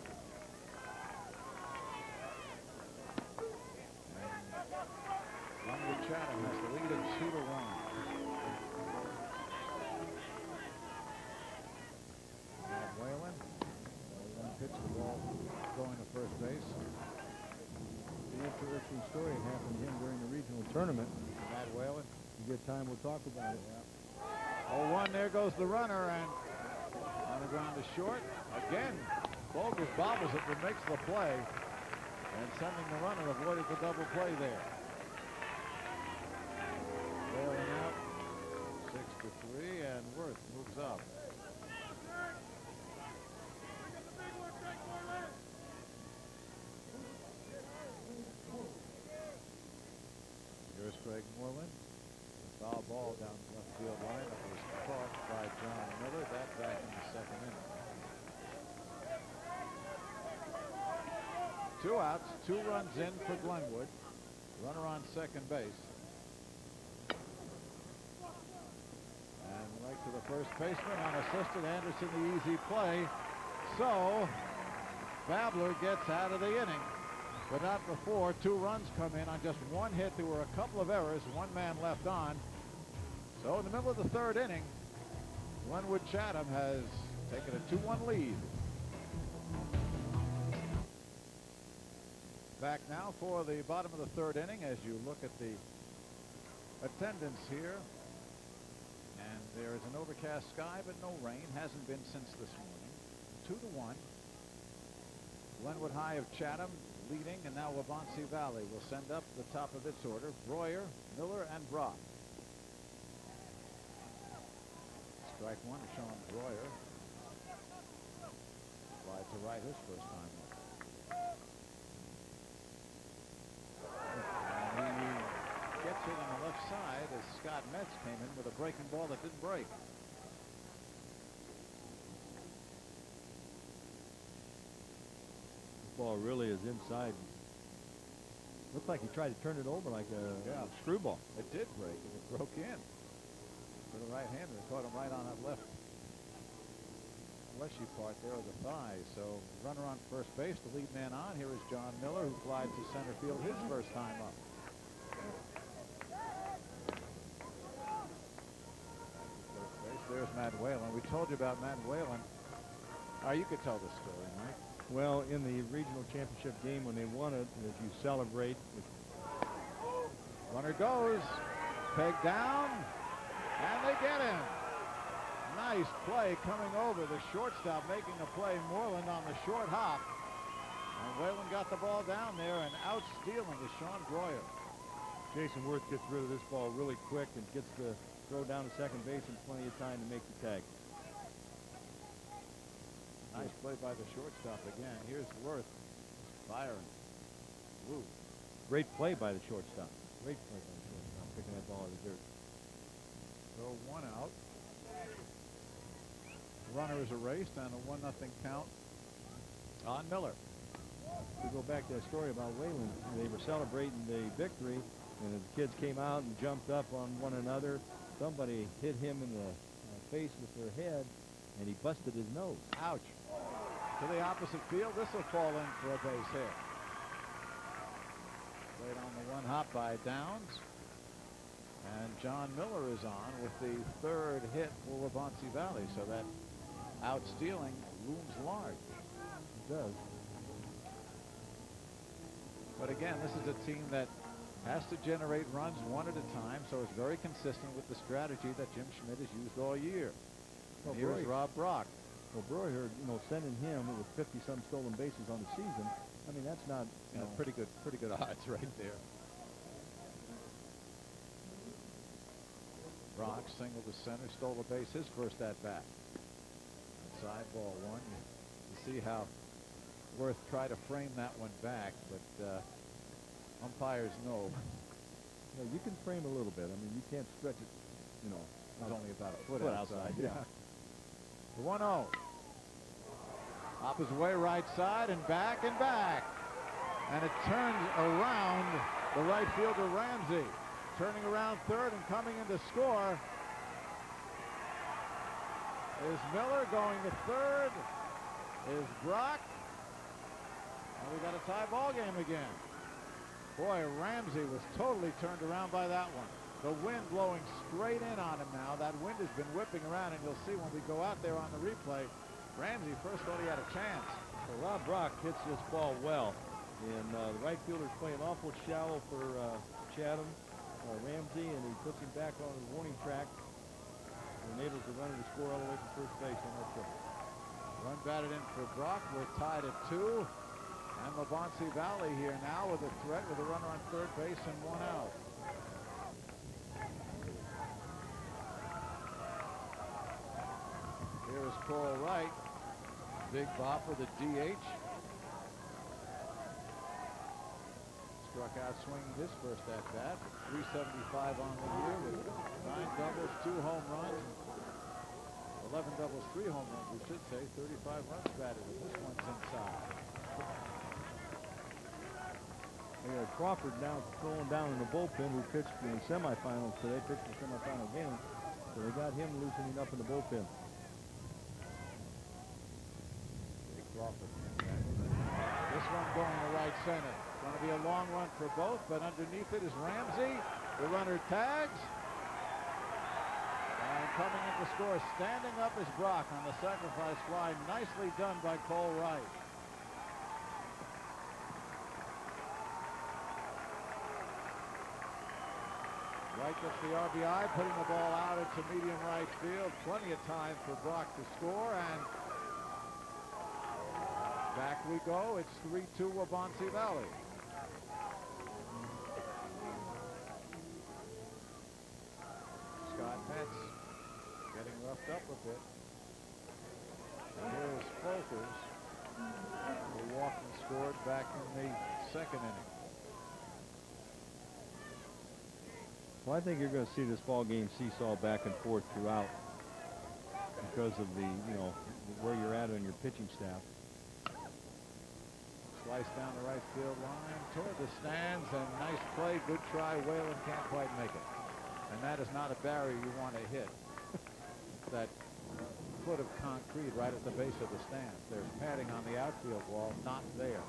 Speaker 1: Glenwood Chatham has the lead of 2-1. Matt Whalen. One pitch, the ball going to first base.
Speaker 2: The interesting story happened to him during the regional tournament.
Speaker 1: Matt Whalen.
Speaker 2: A good time, we'll talk about it.
Speaker 1: Yeah. 0-1, there goes the runner, and on the ground to short. Again, Folkers bobbles it, but makes the play. And sending the runner, avoided the double play there. Whalen out, 6-3, and Worth moves up. Here's Craig Moreland. Foul ball down the left field line. It was caught by John Miller. That back in the second inning. 2 outs, 2 runs in for Glenwood. Runner on second base. And right to the first baseman, unassisted. Anderson the easy play. So Babler gets out of the inning. But not before 2 runs come in on just 1 hit. There were a couple of errors, 1 man left on. So in the middle of the 3rd inning, Glenwood Chatham has taken a 2-1 lead. Back now for the bottom of the 3rd inning as you look at the attendance here. And there is an overcast sky, but no rain. Hasn't been since this morning. 2-1. Glenwood High of Chatham leading, and now Waubonsie Valley will send up the top of its order. Breuer, Miller, and Brock. Strike 1 to Sean Breuer. Fly to right his first time up. And he gets it on the left side as Scott Metz came in with a breaking ball that didn't break.
Speaker 2: Ball really is inside. Looks like he tried to turn it over like a screwball.
Speaker 1: It did break, and it broke in. For the right-hander, it caught him right on that left fleshy part there of the thigh. So runner on first base, the lead man on. Here is John Miller, who flies to center field his first time up. First base, there's Matt Whalen. We told you about Matt Whalen. You could tell the story, Mike.
Speaker 2: Well, in the regional championship game when they won it, as you celebrate.
Speaker 1: Runner goes, pegged down, and they get him. Nice play coming over. The shortstop making a play. Moreland on the short hop. And Whalen got the ball down there and out stealing is Sean Breuer.
Speaker 2: Jason Worth gets rid of this ball really quick and gets the throw down to second base in plenty of time to make the tag.
Speaker 1: Nice play by the shortstop again. Here's Worth firing. Woo.
Speaker 2: Great play by the shortstop. Great play by the shortstop, picking that ball out of the dirt.
Speaker 1: So 1 out. Runner is erased on a 1-0 count on Miller.
Speaker 2: We go back to that story about Wayland. They were celebrating the victory, and the kids came out and jumped up on one another. Somebody hit him in the face with their head, and he busted his nose.
Speaker 1: Ouch. To the opposite field. This will fall in for a base hit. Played on the 1-hop by Downs. And John Miller is on with the 3rd hit for Waubonsie Valley. So that out stealing looms large.
Speaker 2: It does.
Speaker 1: But again, this is a team that has to generate runs one at a time, so it's very consistent with the strategy that Jim Schmidt has used all year.
Speaker 2: Well,
Speaker 1: here's Rob Brock.
Speaker 2: Well, Breuer, sending him with 50-some stolen bases on the season, I mean, that's not,
Speaker 1: pretty good odds right there. Brock singled to center, stole a base, his first at bat. Inside ball 1. You see how Worth tried to frame that one back, but umpires know.
Speaker 2: You can frame a little bit. I mean, you can't stretch it,
Speaker 1: It's only about a foot
Speaker 2: outside.
Speaker 1: Yeah. The 1-0. Up his way, right side, and back and back. And it turns around the right fielder, Ramsey. Turning around third and coming in to score is Miller. Going to third is Brock. And we got a tie ball game again. Boy, Ramsey was totally turned around by that one. The wind blowing straight in on him now. That wind has been whipping around, and you'll see when we go out there on the replay, Ramsey first thought he had a chance.
Speaker 2: So Rob Brock hits this ball well, and the right fielder's playing awful shallow for Chatham, Ramsey, and he puts him back on his warning track and enables the runner to score all the way to first base on that trip.
Speaker 1: Run batted in for Brock. We're tied at 2. And Waubonsie Valley here now with a threat with a runner on third base and 1 out. Here is Coral Wright. Big bop with a DH. Struck out swinging his first at bat. 375 on the year with 9 doubles, 2 home runs. 11 doubles, 3 home runs, we should say. 35 runs batted, and this one's inside.
Speaker 2: Crawford now throwing down in the bullpen, who pitched in the semifinals today, pitched the semifinal game. So they got him loosening up in the bullpen.
Speaker 1: Big Crawford. This one going to right center. Going to be a long run for both, but underneath it is Ramsey. The runner tags. And coming in to score, standing up is Brock on the sacrifice fly. Nicely done by Cole Wright. Wright gets the RBI, putting the ball out into medium right field. Plenty of time for Brock to score, and back we go. It's 3-2 Waubonsie Valley. Scott Metz getting roughed up a bit. And here's Folkers, who walked and scored back in the 2nd inning.
Speaker 2: Well, I think you're going to see this ball game seesaw back and forth throughout because of the, where you're at on your pitching staff.
Speaker 1: Slice down the right field line toward the stands, and nice play, good try. Whalen can't quite make it. And that is not a barrier you want to hit. That foot of concrete right at the base of the stands. There's padding on the outfield wall, not there.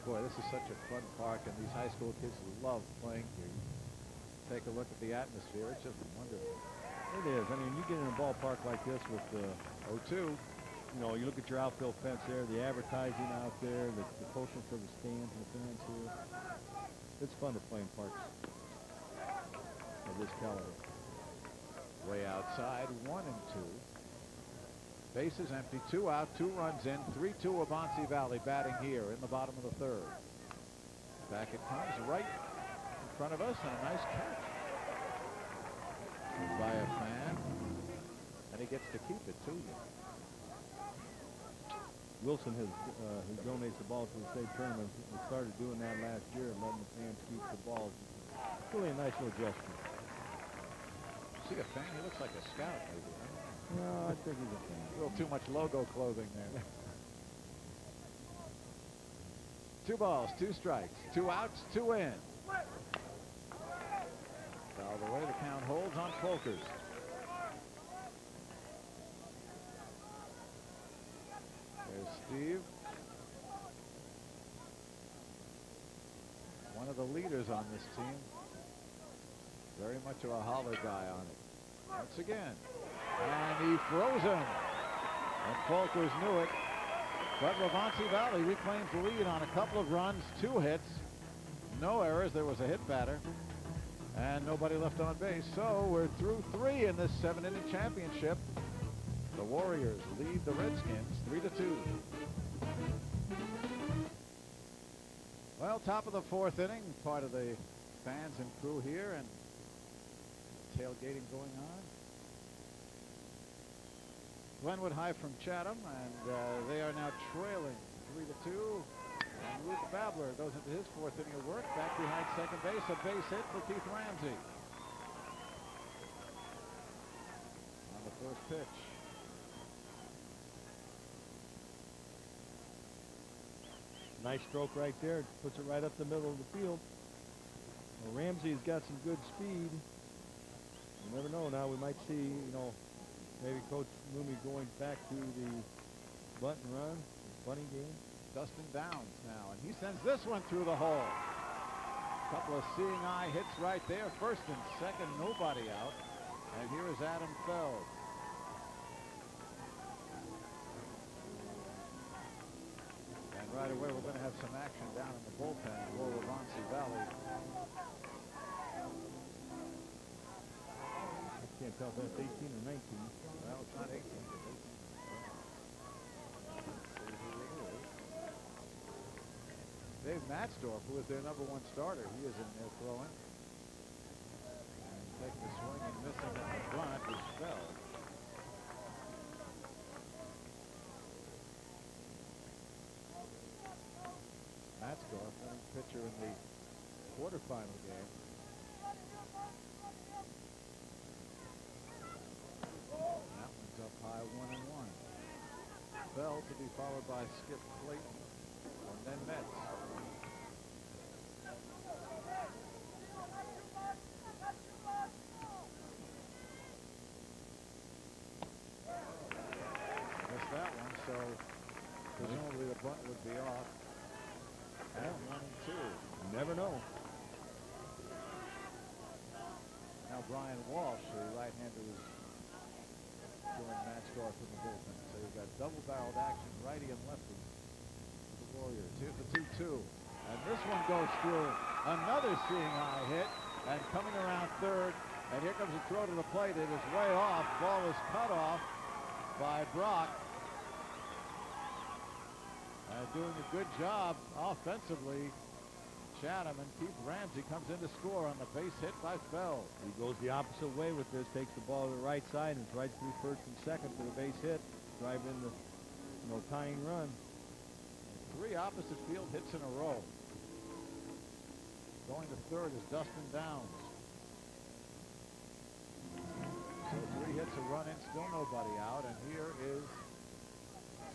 Speaker 1: Boy, this is such a fun park, and these high school kids love playing here. Take a look at the atmosphere. It's just wonderful.
Speaker 2: It is. I mean, you get in a ballpark like this with the
Speaker 1: O2.
Speaker 2: You look at your outfield fence there, the advertising out there, the closeness of the stands and the fans here. It's fun to play in parks of this caliber.
Speaker 1: Way outside, 1 and 2. Bases empty, 2 out, 2 runs in, 3-2 Waubonsie Valley batting here in the bottom of the 3rd. Back it comes right in front of us, and a nice catch by a fan, and he gets to keep it too.
Speaker 2: Wilson has who donates the balls to the state tournament. We started doing that last year and letting the fans keep the balls. It's really a nice little gesture.
Speaker 1: See a fan? He looks like a scout, maybe.
Speaker 2: No, I think he's a fan.
Speaker 1: A little too much logo clothing there. 2 balls, 2 strikes, 2 outs, 2 in. Fouled away. The count holds on Folkers. There's Steve. One of the leaders on this team. Very much of a holler guy on it. Once again. And he froze him. And Folkers knew it. But Waubonsie Valley reclaims the lead on a couple of runs, 2 hits, no errors. There was a hit batter, and nobody left on base. So we're through 3 in this 7-inning championship. The Warriors lead the Redskins 3-2. Well, top of the 4th inning, part of the fans and crew here, and tailgating going on. Glenwood high from Chatham, and they are now trailing 3-2. And Luke Babler goes into his 4th inning of work, back behind second base, a base hit for Keith Ramsey. On the first pitch.
Speaker 2: Nice stroke right there. Puts it right up the middle of the field. Well, Ramsey's got some good speed. You never know. Now we might see, maybe Coach Mooney going back to the bunt and run, bunting game.
Speaker 1: Dustin Downs now, and he sends this one through the hole. A couple of seeing eye hits right there. First and second, nobody out. And here is Adam Feld. And right away, we're going to have some action down in the bullpen for Waubonsie Valley.
Speaker 2: I can't tell if that's 18 or 19.
Speaker 1: Well, it's not 18. Dave Matzdorf, who is their #1 starter, he is in there throwing. And taking the swing and missing at the front is Feld. Matzdorf, winning pitcher in the quarterfinal game. That one's up high, 1-1. Feld to be followed by Skip Clayton, and then Metz. Missed that one, so presumably the bunt would be off. And 1-2.
Speaker 2: You never know.
Speaker 1: Now Brian Walsh, the right-hander, is joined Matzdorf in the bullpen. So you've got double-barreled action, righty and lefty for the Warriors. Here's the 2-2. And this one goes through. Another seeing eye hit. And coming around third. And here comes a throw to the plate. It is way off. Ball is cut off by Brock. And doing a good job offensively. Chatham, and Keith Ramsey comes in to score on the base hit by Feld.
Speaker 2: He goes the opposite way with this, takes the ball to the right side and is right through first and second for the base hit, drive in the tying run.
Speaker 1: 3 opposite field hits in a row. Going to third is Dustin Downs. So 3 hits, a run in, still nobody out, and here is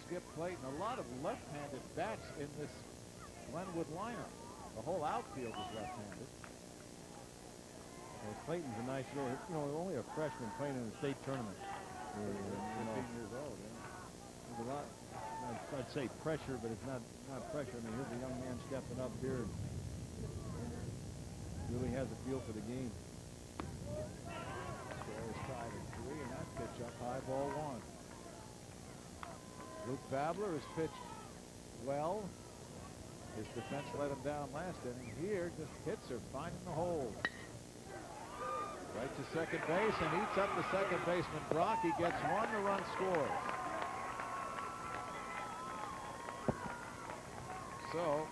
Speaker 1: Skip Clayton. A lot of left-handed bats in this Glenwood lineup. The whole outfield is left-handed.
Speaker 2: Well, Clayton's a nice little, only a freshman playing in the state tournament.
Speaker 1: 15 years old, yeah.
Speaker 2: There's a lot, I'd say pressure, but it's not pressure. I mean, here's a young man stepping up here. Really has a feel for the game.
Speaker 1: Score is tied at 3, and that pitch up high, ball 1. Luke Babler has pitched well. His defense let him down last inning. Here, just hits are finding the hole. Right to second base and eats up the second baseman, Brock. He gets 1, the run scores. So,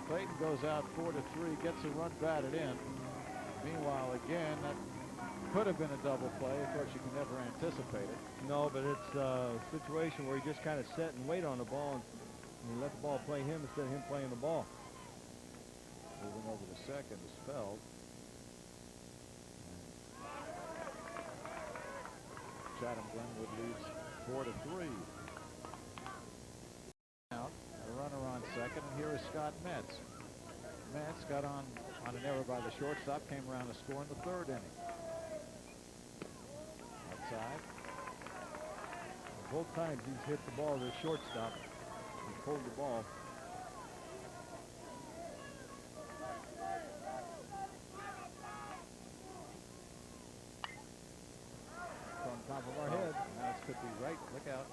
Speaker 1: Clayton goes out 4-3, gets a run batted in. Meanwhile, again, that Could have been a double play. Of course, you can never anticipate it.
Speaker 2: No, but it's a situation where he just kind of sit and wait on the ball and let the ball play him instead of him playing the ball.
Speaker 1: Moving over to second is Feld. Chatham Glenwood leads 4-3. Out, a runner on second, and here is Scott Metz. Metz got on an error by the shortstop, came around to score in the third inning. Outside.
Speaker 2: Both times he's hit the ball to the shortstop. He pulled the ball. It's on top of our head.
Speaker 1: Now this could be right. Look out.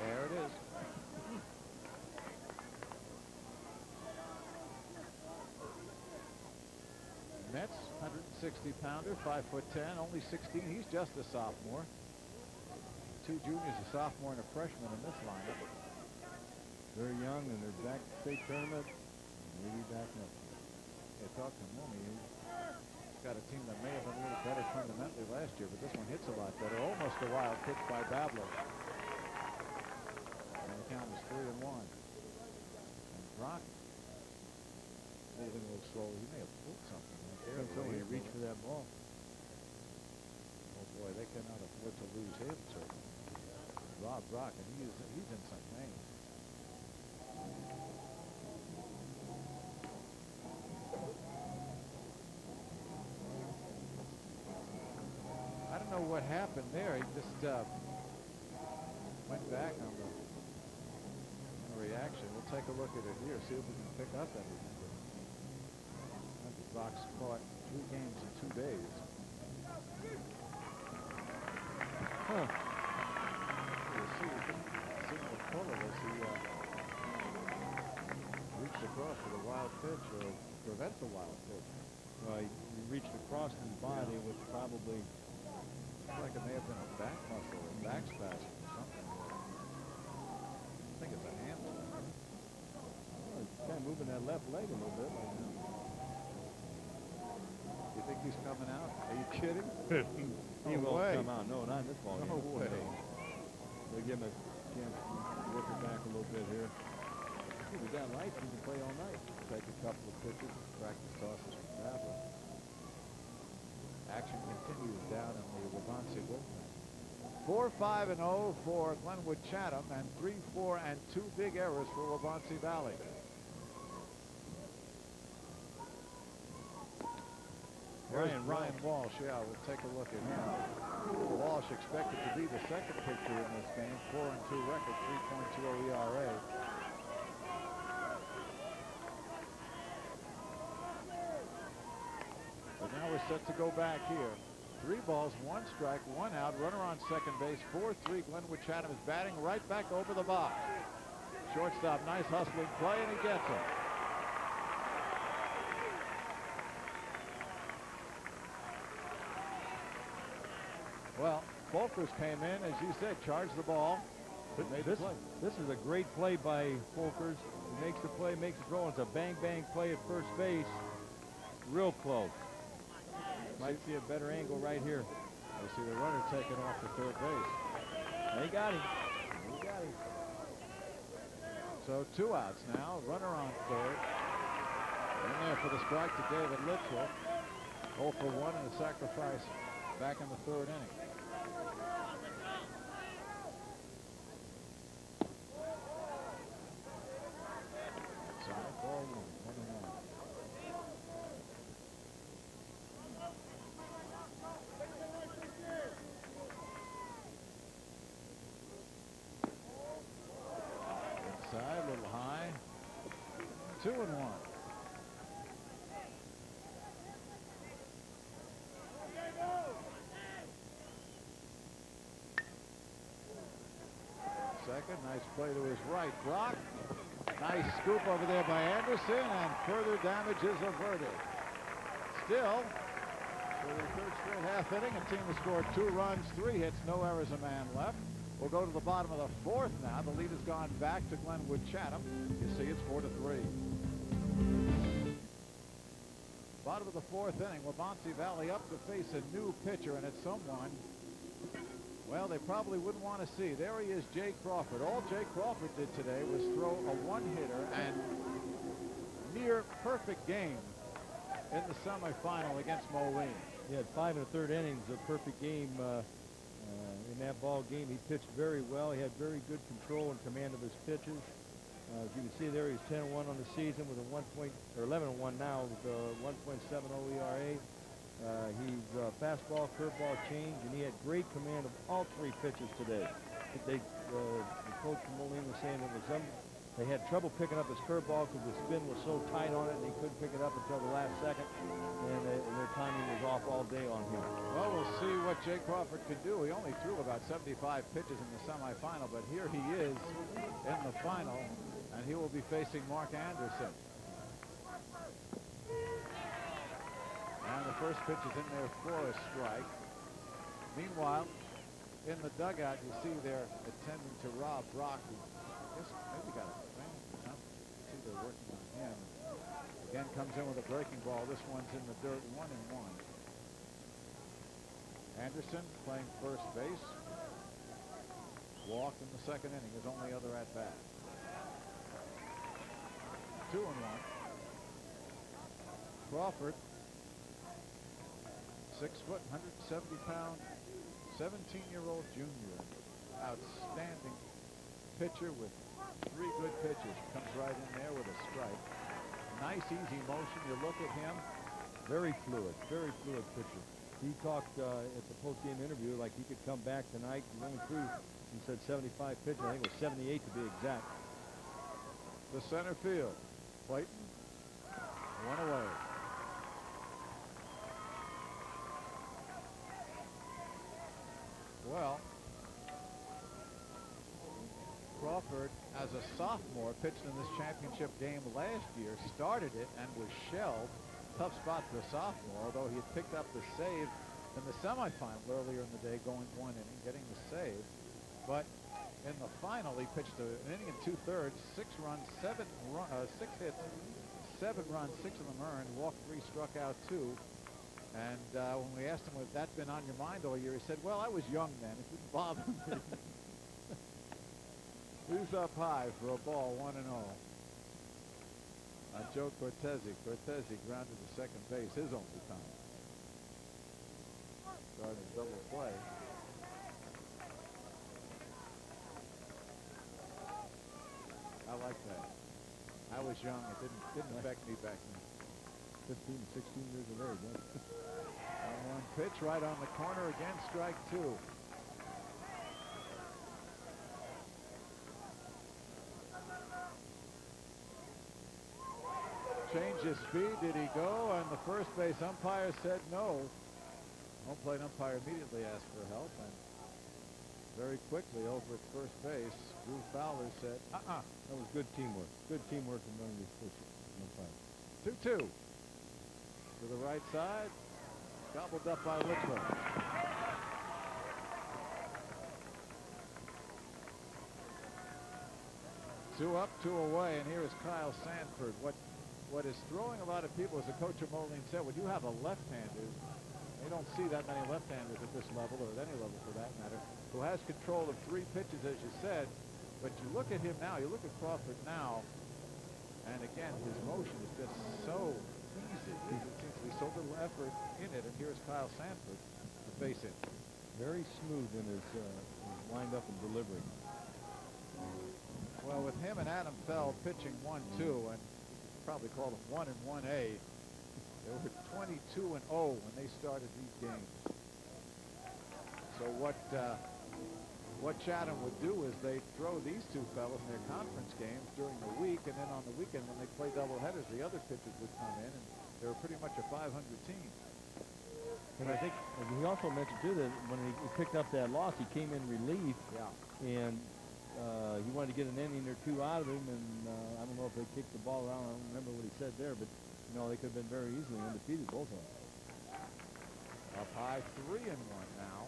Speaker 1: There it is. Metz, 160-pounder, 5'10", only 16. He's just a sophomore. Two juniors, a sophomore and a freshman in this lineup.
Speaker 2: Very young, and they're back to state tournament. Maybe back up.
Speaker 1: Yeah, talk to Mooney. He's got a team that may have been a little better fundamentally last year, but this one hits a lot better. Almost a wild pitch by Babler. And the count is 3-1. And Brock moving a little slowly. He may have pulled something right there.
Speaker 2: So he reached for that ball.
Speaker 1: Oh boy, they cannot afford to lose him, certainly. Rob Brock, and he's in some pain. I don't know what happened there. He just went back on the reaction. We'll take a look at it here, see if we can pick up anything. Brock's caught 3 games in 2 days. Huh. You'll see the pull of this. He reached across for the wild pitch or prevent the wild pitch.
Speaker 2: Well, he reached across his body, which probably
Speaker 1: looks like it may have been a back muscle or back spasm or something. I think it's a hamstring.
Speaker 2: well, he's kind of moving that left leg a little bit right now.
Speaker 1: You think he's coming out? Are you kidding?
Speaker 2: He
Speaker 1: No
Speaker 2: won't
Speaker 1: way.
Speaker 2: come out. No, not in this ball game.
Speaker 1: No way.
Speaker 2: They'll give him a chance to work it back a little bit here. If we got life, he can play all night.
Speaker 1: Take a couple of pitches, practice tosses from Babler. Action continues down in the Waubonsie bullpen. 4-5-0 for Glenwood Chatham, and 3-4 and 2 big errors for Waubonsie Valley. Ryan Walsh, yeah, we'll take a look at him. Walsh expected to be the second pitcher in this game. 4-2 record, 3.20 ERA. But now we're set to go back here. 3 balls, 1 strike, 1 out, runner on second base, 4-3. Glenwood Chatham is batting right back over the box. Shortstop, nice hustling play, and he gets it. Well, Folkers came in, as you said, charged the ball. Made the play.
Speaker 2: This is a great play by Folkers. He makes the play, makes the throw. It's a bang-bang play at first base. Real close. Might see a better angle right here.
Speaker 1: You see the runner taken off to third base.
Speaker 2: They got him. They got him.
Speaker 1: So 2 outs now. Runner on third. In there for the strike to David Litchell. 0 for 1 and a sacrifice back in the third inning. Outside, ball 1-1. Inside, a little high. 2-1. Second, nice play to his right. Brock, nice scoop over there by Anderson, and further damage is averted. Still, for the third straight half inning, a team has scored 2 runs, 3 hits, no errors, a man left. We'll go to the bottom of the 4th now. The lead has gone back to Glenwood Chatham. You see it's 4-3. Bottom of the fourth inning, Waubonsie Valley up to face a new pitcher, and it's someone, well, they probably wouldn't want to see. There he is, Jay Crawford. All Jay Crawford did today was throw a one-hitter and near perfect game in the semifinal against Moline.
Speaker 2: He had 5 1/3 innings, a perfect game in that ball game. He pitched very well. He had very good control and command of his pitches. As you can see there, he's 10-1 on the season with a 11-1 now with a 1.70 ERA. He's fastball, curveball, change, and he had great command of all 3 pitches today. The coach from Moline was saying they had trouble picking up his curveball because the spin was so tight on it, and they couldn't pick it up until the last second, and their timing was off all day on him.
Speaker 1: Well, we'll see what Jay Crawford can do. He only threw about 75 pitches in the semifinal, but here he is in the final, and he will be facing Mark Anderson. And the first pitch is in there for a strike. Meanwhile, in the dugout, you see they're attending to Rob Brock, who just maybe got a cramp or something. See they're working on him. Again, comes in with a breaking ball. This one's in the dirt, 1-1. Anderson playing first base. Walked in the second inning, his only other at bat. 2-1. Crawford, 6 foot, 170 pound, 17-year-old junior. Outstanding pitcher with 3 good pitches. Comes right in there with a strike. Nice, easy motion. You look at him.
Speaker 2: Very fluid pitcher. He talked at the post-game interview like he could come back tonight. He only threw, he said 75 pitches. I think it was 78 to be exact.
Speaker 1: The center field. Clayton, 1 away. Well, Crawford, as a sophomore, pitched in this championship game last year, started it and was shelled. Tough spot for a sophomore, although he had picked up the save in the semifinal earlier in the day, going 1 inning, getting the save. But in the final, he pitched an inning and 2/3, 6 runs, 6 hits, 7 runs, 6 of them earned, walked 3, struck out 2. And when we asked him, "Has that been on your mind all year?" he said, "Well, I was young then. It didn't bother me." Who's up high for a ball, 1-0? Joe Cortese. Cortese grounded to second base, his only time. Starting a double play. I like that. I was young. It didn't affect me back then.
Speaker 2: 15, 16 years of age.
Speaker 1: One pitch right on the corner again, strike 2. Change his speed. Did he go? And the first base umpire said no. Home plate umpire immediately asked for help, and very quickly over at first base, Drew Fowler said,
Speaker 2: That was good teamwork. Good teamwork among these pitchers.
Speaker 1: 2-2. To the right side, gobbled up by Litchfield. Two up, 2 away, and here is Kyle Sanford. What is throwing a lot of people, as the coach of Moline said, when you have a left-hander, they don't see that many left-handers at this level, or at any level for that matter, who has control of 3 pitches, as you said. But you look at him now, you look at Crawford now, and again, his motion is just so easy. There seems to be so little effort in it, and here's Kyle Sanford to face it.
Speaker 2: Very smooth in his wind-up and delivery.
Speaker 1: Well, with him and Adam Fell pitching 1-2, and probably called them 1 and 1A, they were 22-0 when they started these games. So what Chatham would do is they'd throw these 2 fellows in their conference games during the week, and then on the weekend when they play doubleheaders, the other pitchers would come in, and they were pretty much a 500 team.
Speaker 2: And I think he also mentioned too that when he picked up that loss, he came in relief.
Speaker 1: Yeah.
Speaker 2: And he wanted to get an inning or 2 out of him, and I don't know if they kicked the ball around. I don't remember what he said there, but they could have been very easily undefeated, both of them.
Speaker 1: Up high, 3-1 now.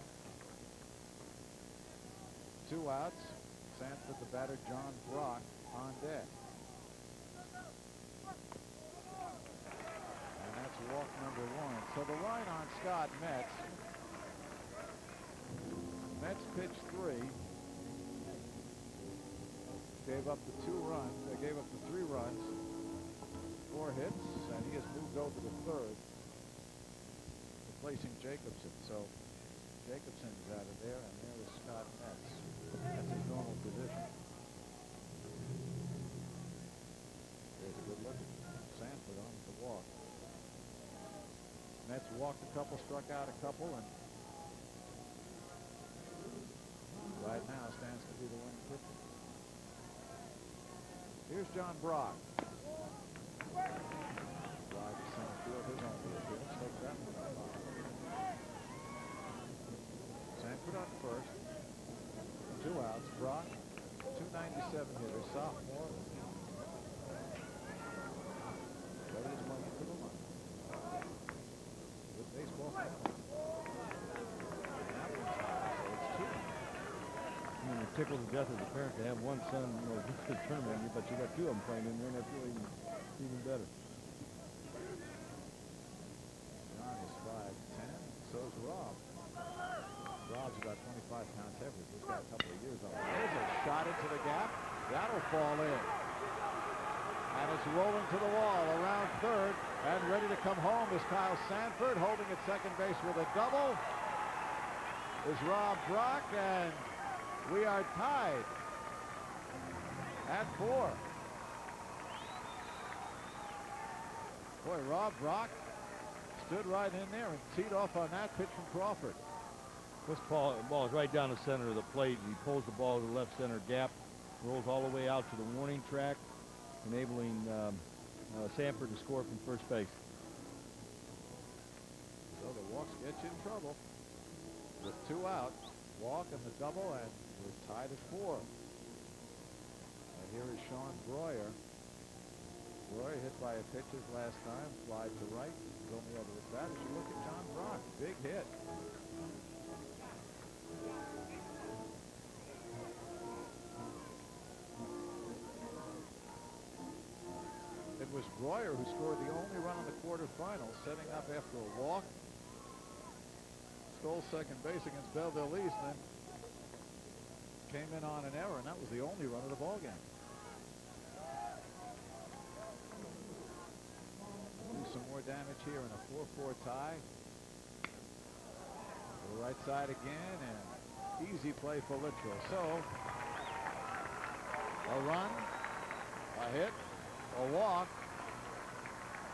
Speaker 1: 2 outs. Sanford, the batter, John Brock, on deck. And that's walk number 1. So the line on Scott Metz. Metz pitched 3. Gave up the 2 runs. They gave up the 3 runs. 4 hits, and he has moved over to third, replacing Jacobson. So Jacobson's out of there, and there is Scott Metz. That's his normal position. There's a good look at Sanford on the walk. Metz walked a couple, struck out a couple, and right now stands to be the winning pitcher. Here's John Brock. Drive to center field, his only appearance. Take that one out. Sanford on first. 2 outs. Brock, 297 hitter, sophomore. Ready to run into the line. Good baseball family. That one's high, so it's 2.
Speaker 2: I mean, it tickles the death of the parent to have one son, just a tournament, but you got 2 of them playing in there, and that's really even better.
Speaker 1: John is 5'10", so is Rob. Rob's about 25 pounds heavier. He's got a couple of years on him. There's a shot into the gap. That'll fall in. And it's rolling to the wall around third, and ready to come home is Kyle Sanford, holding at second base with a double is Rob Brock, and we are tied at 4. Boy, Rob Brock stood right in there and teed off on that pitch from Crawford.
Speaker 2: This ball is right down the center of the plate. He pulls the ball to the left center gap, rolls all the way out to the warning track, enabling Sanford to score from first base.
Speaker 1: So the walks get you in trouble. With 2 out, walk and the double, and we're tied at 4. And here is Sean Breuer. Breuer hit by a pitcher last time, fly to right, on the other at bat. As you look at John Brock, big hit. It was Breuer who scored the only run in the quarterfinals, setting up after a walk. Stole second base against Belleville East, and then came in on an error, and that was the only run of the ball game. Do some more damage here in a 4-4 tie. To the right side again, and easy play for Littrell. So a run, a hit, a walk,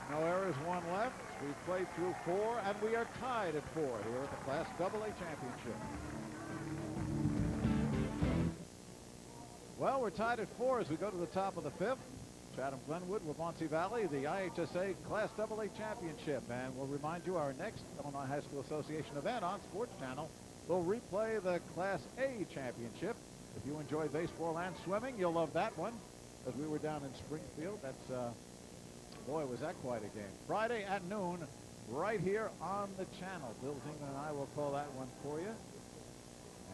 Speaker 1: no errors, 1 left. We've played through 4, and we are tied at 4 here at the Class AA Championship. Well, we're tied at 4 as we go to the top of the 5th. Chatham Glenwood, Waubonsie Valley, the IHSA Class AA Championship. And we'll remind you our next Illinois High School Association event on Sports Channel will replay the Class A Championship. If you enjoy baseball and swimming, you'll love that one. As we were down in Springfield, that's boy, was that quite a game. Friday at noon, right here on the channel. Bill Zeman and I will call that one for you.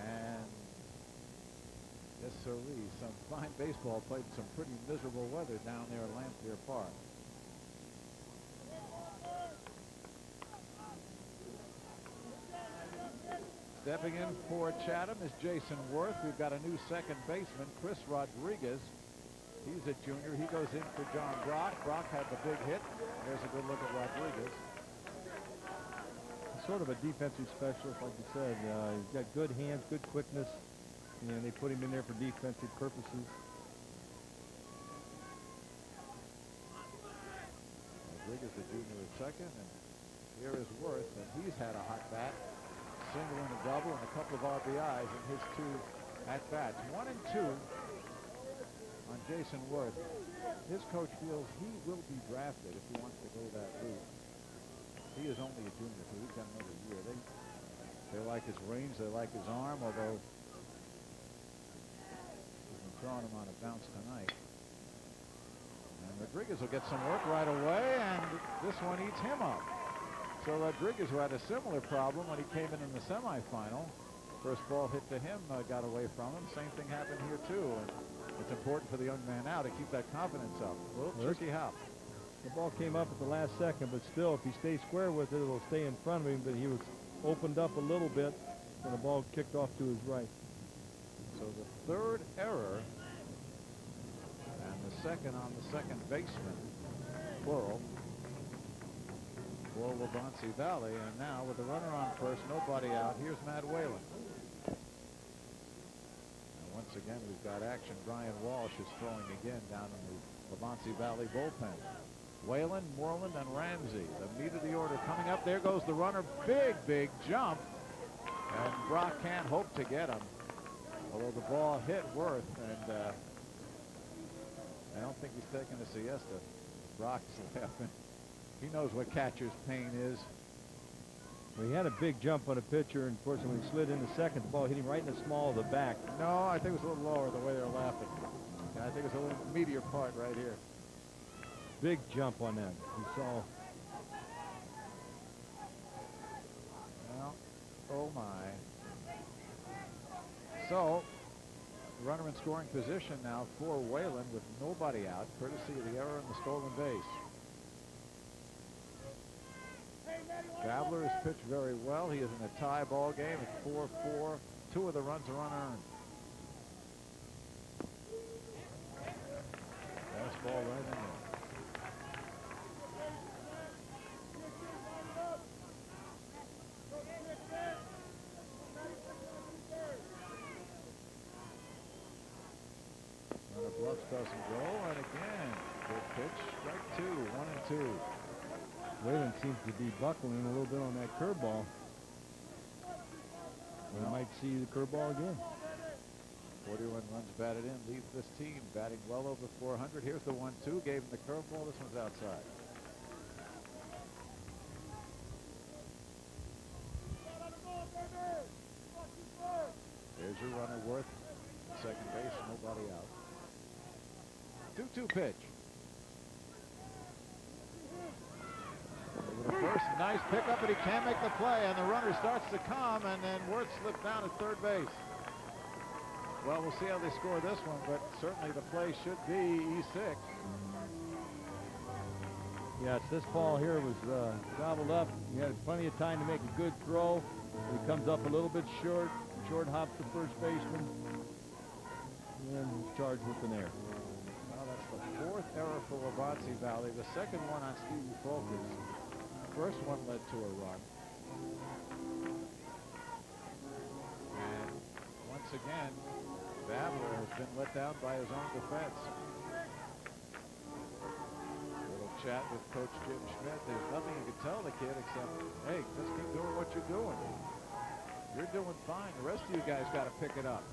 Speaker 1: And yes, sirree, some fine baseball played in some pretty miserable weather down there at Lamphere Park. Stepping in for Chatham is Jason Worth. We've got a new second baseman, Chris Rodriguez. He's a junior. He goes in for John Brock. Brock had the big hit. There's a good look at Rodriguez.
Speaker 2: Sort of a defensive specialist, like you said. He's got good hands, good quickness, and they put him in there for defensive purposes.
Speaker 1: Rodriguez, the junior, is second, and here is Worth, and he's had a hot bat. Single and a double, and a couple of RBIs in his 2 at-bats. 1 and 2. On Jason Worth. His coach feels he will be drafted if he wants to go that route. He is only a junior, so he's got another year. They like his range, they like his arm, although he's been throwing him on a bounce tonight. And Rodriguez will get some work right away, and this one eats him up. So Rodriguez, who had a similar problem when he came in the semifinal, first ball hit to him, got away from him. Same thing happened here too. And it's important for the young man now to keep that confidence up. A little tricky hop.
Speaker 2: The ball came up at the last second, but still, if he stays square with it, it'll stay in front of him, but he was opened up a little bit, and the ball kicked off to his right.
Speaker 1: So the third error, and the second on the second baseman, plural, for Waubonsie Valley. And now with the runner on first, nobody out, here's Matt Whalen. And once again, we've got action. Brian Walsh is throwing again down in the Waubonsie Valley bullpen. Whalen, Moreland, and Ramsey, the meat of the order coming up. There goes the runner. Big jump. And Brock can't hope to get him. Although the ball hit Worth, and I don't think he's taking a siesta. Brock's laughing. He knows what catcher's pain is.
Speaker 2: Well, he had a big jump on a pitcher, and of course, when he slid into second, the ball hit him right in the small of the back.
Speaker 1: No, I think it was a little lower the way they're laughing. And I think it's a little meatier part right here.
Speaker 2: Big jump on that. You saw.
Speaker 1: Well, oh my. So, runner in scoring position now for Whalen with nobody out, courtesy of the error in the stolen base. Gabler has pitched very well. He is in a tie ball game at 4-4. 2 of the runs are unearned. Fastball right in there. Runner bluffs doesn't go, and again, good pitch, strike 2, 1-2.
Speaker 2: Whalen seems to be buckling a little bit on that curveball. We might see the curveball again.
Speaker 1: 41 runs batted in, leads this team batting well over 400. Here's the 1-2, gave him the curveball. This one's outside. There's your runner, Worth, second base, nobody out. 2-2 pitch. Over the first, nice pickup, but he can't make the play, and the runner starts to come, and then Worth slipped down at third base. Well, we'll see how they score this one, but certainly the play should be E6.
Speaker 2: Yes, this ball here was gobbled up. He had plenty of time to make a good throw. He comes up a little bit short hops the first baseman, and he's charged with an error.
Speaker 1: Well, that's the 4th error for Waubonsie Valley. The second one on Stevie Folkers. First one led to a run. And once again, Babler has been let down by his own defense. A little chat with Coach Jim Schmidt. There's nothing you can tell the kid except, hey, just keep doing what you're doing. You're doing fine. The rest of you guys got to pick it up.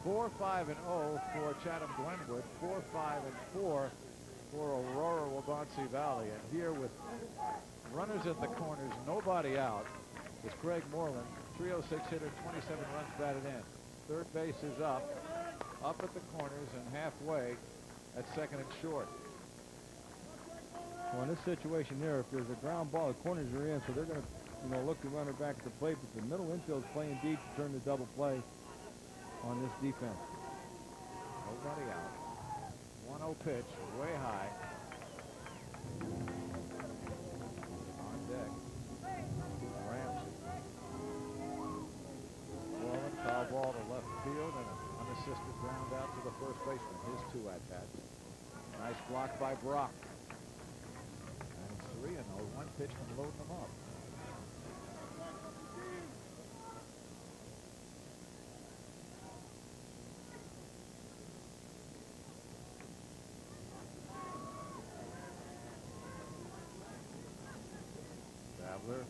Speaker 1: 4-5-0 for Chatham Glenwood. 4-5-4 for Aurora Waubonsie Valley. And here with runners at the corners, nobody out, is Craig Moreland, 306 hitter, 27 runs batted in. Third base is up at the corners and halfway at second and short.
Speaker 2: Well, in this situation here, if there's a ground ball, the corners are in, so they're going to, look the runner back at the plate, but the middle infield is playing deep to turn the double play on this defense.
Speaker 1: Nobody out. 1-0 pitch, way high. On deck, Ramsey. Moreland, foul ball to left field, and an unassisted ground out to the first baseman. His 2 at-bats. Nice block by Brock. And it's 3-0. 1 pitch from loading them up. Babler.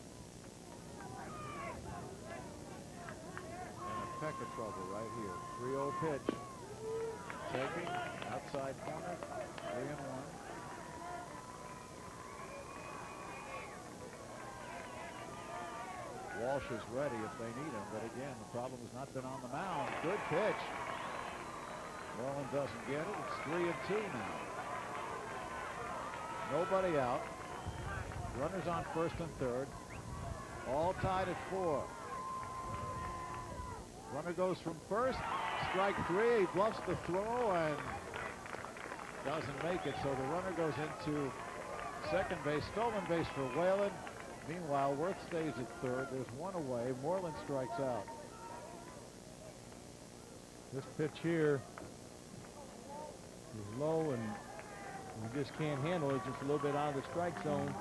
Speaker 1: And a peck of trouble right here. 3-0 pitch. Taking outside corner. 3-1. Walsh is ready if they need him, but again, the problem has not been on the mound. Good pitch. Moreland doesn't get it. It's 3-2 now. Nobody out. Runners on first and third. All tied at 4. Runner goes from first. Strike 3. He bluffs the throw and doesn't make it. So the runner goes into Second base, stolen base for Whalen. Meanwhile, Worth stays at third. There's one away. Moreland strikes out.
Speaker 2: This pitch here is low, and you just can't handle it. Just a little bit out of the strike zone.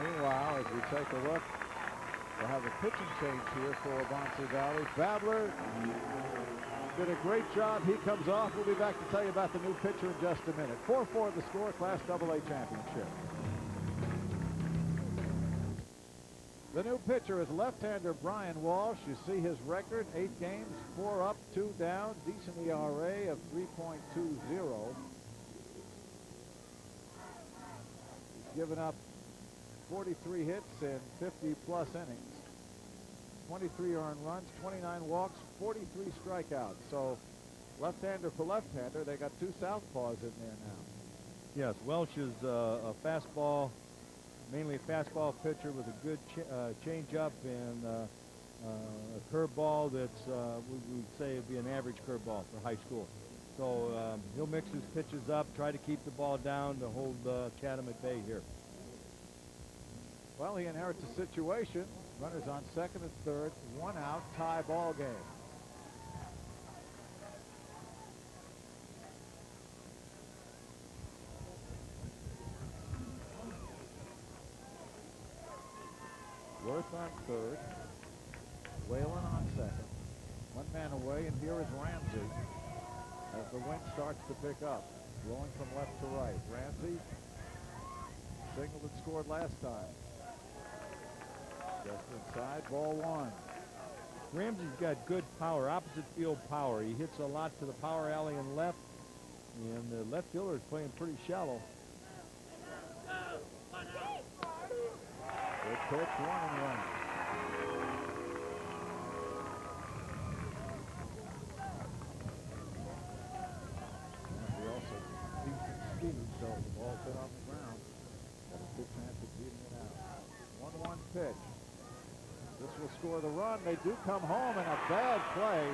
Speaker 1: Meanwhile, as we take a look, we'll have a pitching change here for Waubonsie Valley. Babler did a great job. He comes off. We'll be back to tell you about the new pitcher in just a minute. 4-4 the score, Class AA championship. The new pitcher is left-hander Brian Walsh. You see his record, 8 games, 4 up, 2 down, decent ERA of 3.20. He's given up 43 hits in 50-plus innings. 23 earned runs, 29 walks, 43 strikeouts. So left-hander for left-hander, they got 2 southpaws in there now.
Speaker 2: Yes, Welsh is a fastball, mainly a fastball pitcher with a good change-up and a curveball that's, we would say would be an average curveball for high school. So he'll mix his pitches up, try to keep the ball down to hold Chatham at bay here.
Speaker 1: Well, he inherits a situation. Runners on second and third, 1 out, tie ball game. Worth on third, Whalen on second. 1 man away, and here is Ramsey as the wind starts to pick up, blowing from left to right. Ramsey singled and scored last time. Just inside, ball 1.
Speaker 2: Ramsey's got good power, opposite field power. He hits a lot to the power alley and left, and the left fielder is playing pretty shallow.
Speaker 1: Good pitch, 1-1. He also beats some speed, so the ball hit on the ground. Got a good chance of beating it out. 1-1 pitch. This will score the run. They do come home, and a bad play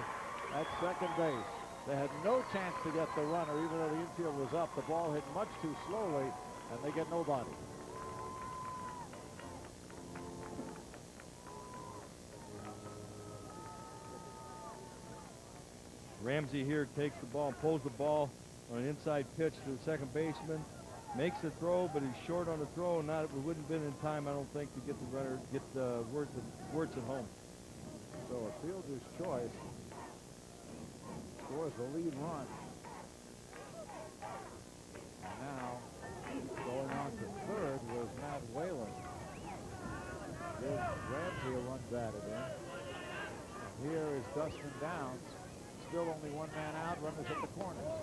Speaker 1: at second base. They had no chance to get the runner, even though the infield was up. The ball hit much too slowly, and they get nobody.
Speaker 2: Ramsey here takes the ball and pulls the ball on an inside pitch to the second baseman. Makes the throw, but he's short on the throw. It wouldn't have been in time, I don't think, to get the runner, get Wirtz at home.
Speaker 1: So a fielder's choice scores the lead run. And now going on to third was Matt Whalen. Gives Ramsey a run batted in. And here is Dustin Downs. Still only 1 man out, runners at the corners.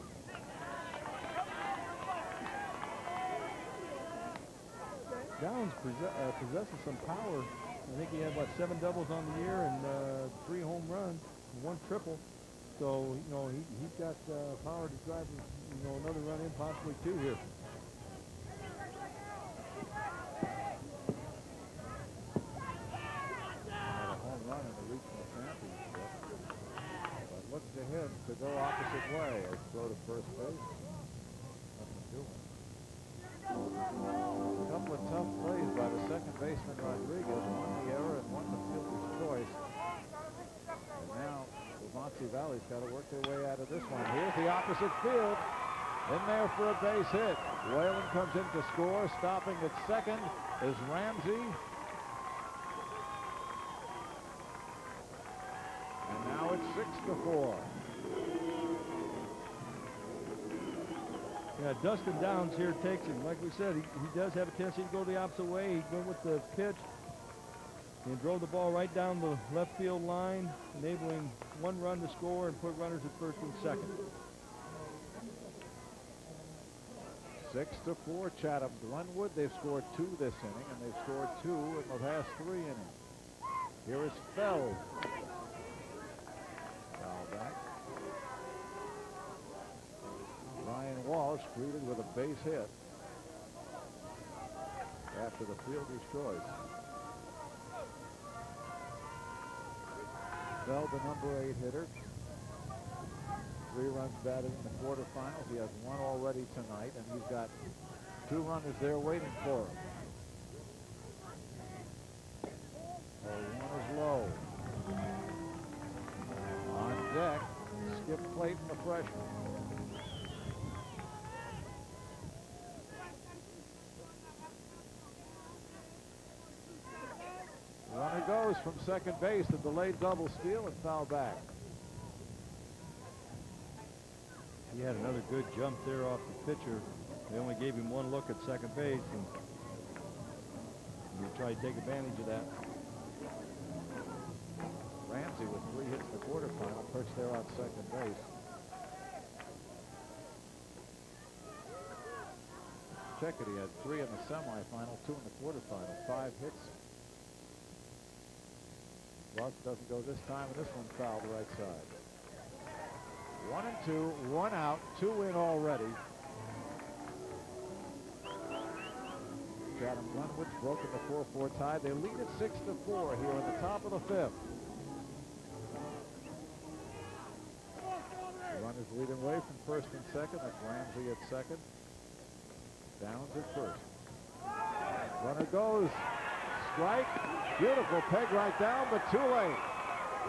Speaker 2: Downs possesses some power. I think he had, 7 doubles on the year and 3 home runs, 1 triple. So, he's got power to drive, another run in, possibly 2 here.
Speaker 1: Had a home run in the regional championship. But looks ahead to go opposite way as throw to first base. Nothing doing. A couple of tough plays by the second baseman Rodriguez, 1 the error and 1 the fielder's choice. And now Waubonsie Valley's got to work their way out of this one. Here's the opposite field. In there for a base hit. Whalen comes in to score. Stopping at second is Ramsey. And now it's 6-4.
Speaker 2: Yeah, Dustin Downs here takes him. Like we said, he does have a tendency to go the opposite way. He went with the pitch and drove the ball right down the left field line, enabling 1 run to score and put runners at first and second.
Speaker 1: 6-4 Chatham Glenwood. They've scored 2 this inning, and they've scored 2 in the last 3 innings. Here is Feld. Foul back. Ryan Walsh greeted with a base hit after the fielder's choice. Feld, the number 8 hitter. 3 runs batted in the quarterfinals. He has 1 already tonight, and he's got 2 runners there waiting for him. Oh, 1 is low. On deck, Skip Clayton, the freshman. Runner goes from second base, a delayed double steal and foul back.
Speaker 2: He had another good jump there off the pitcher. They only gave him 1 look at second base, and he tried to take advantage of that.
Speaker 1: Ramsey with 3 hits in the quarterfinal, perched there on second base. Check it, he had 3 in the semifinal, 2 in the quarterfinal, 5 hits. Ross doesn't go this time, and this one fouled the right side. 1 and 2, 1 out, 2 in already. Chatham Glenwood's broken the 4-4 tie. They lead it 6-4 here in the top of the 5th. The runners leading away from first and second. That's Ramsey at second. Downs at first. Runner goes. Strike. Beautiful peg right down, but too late.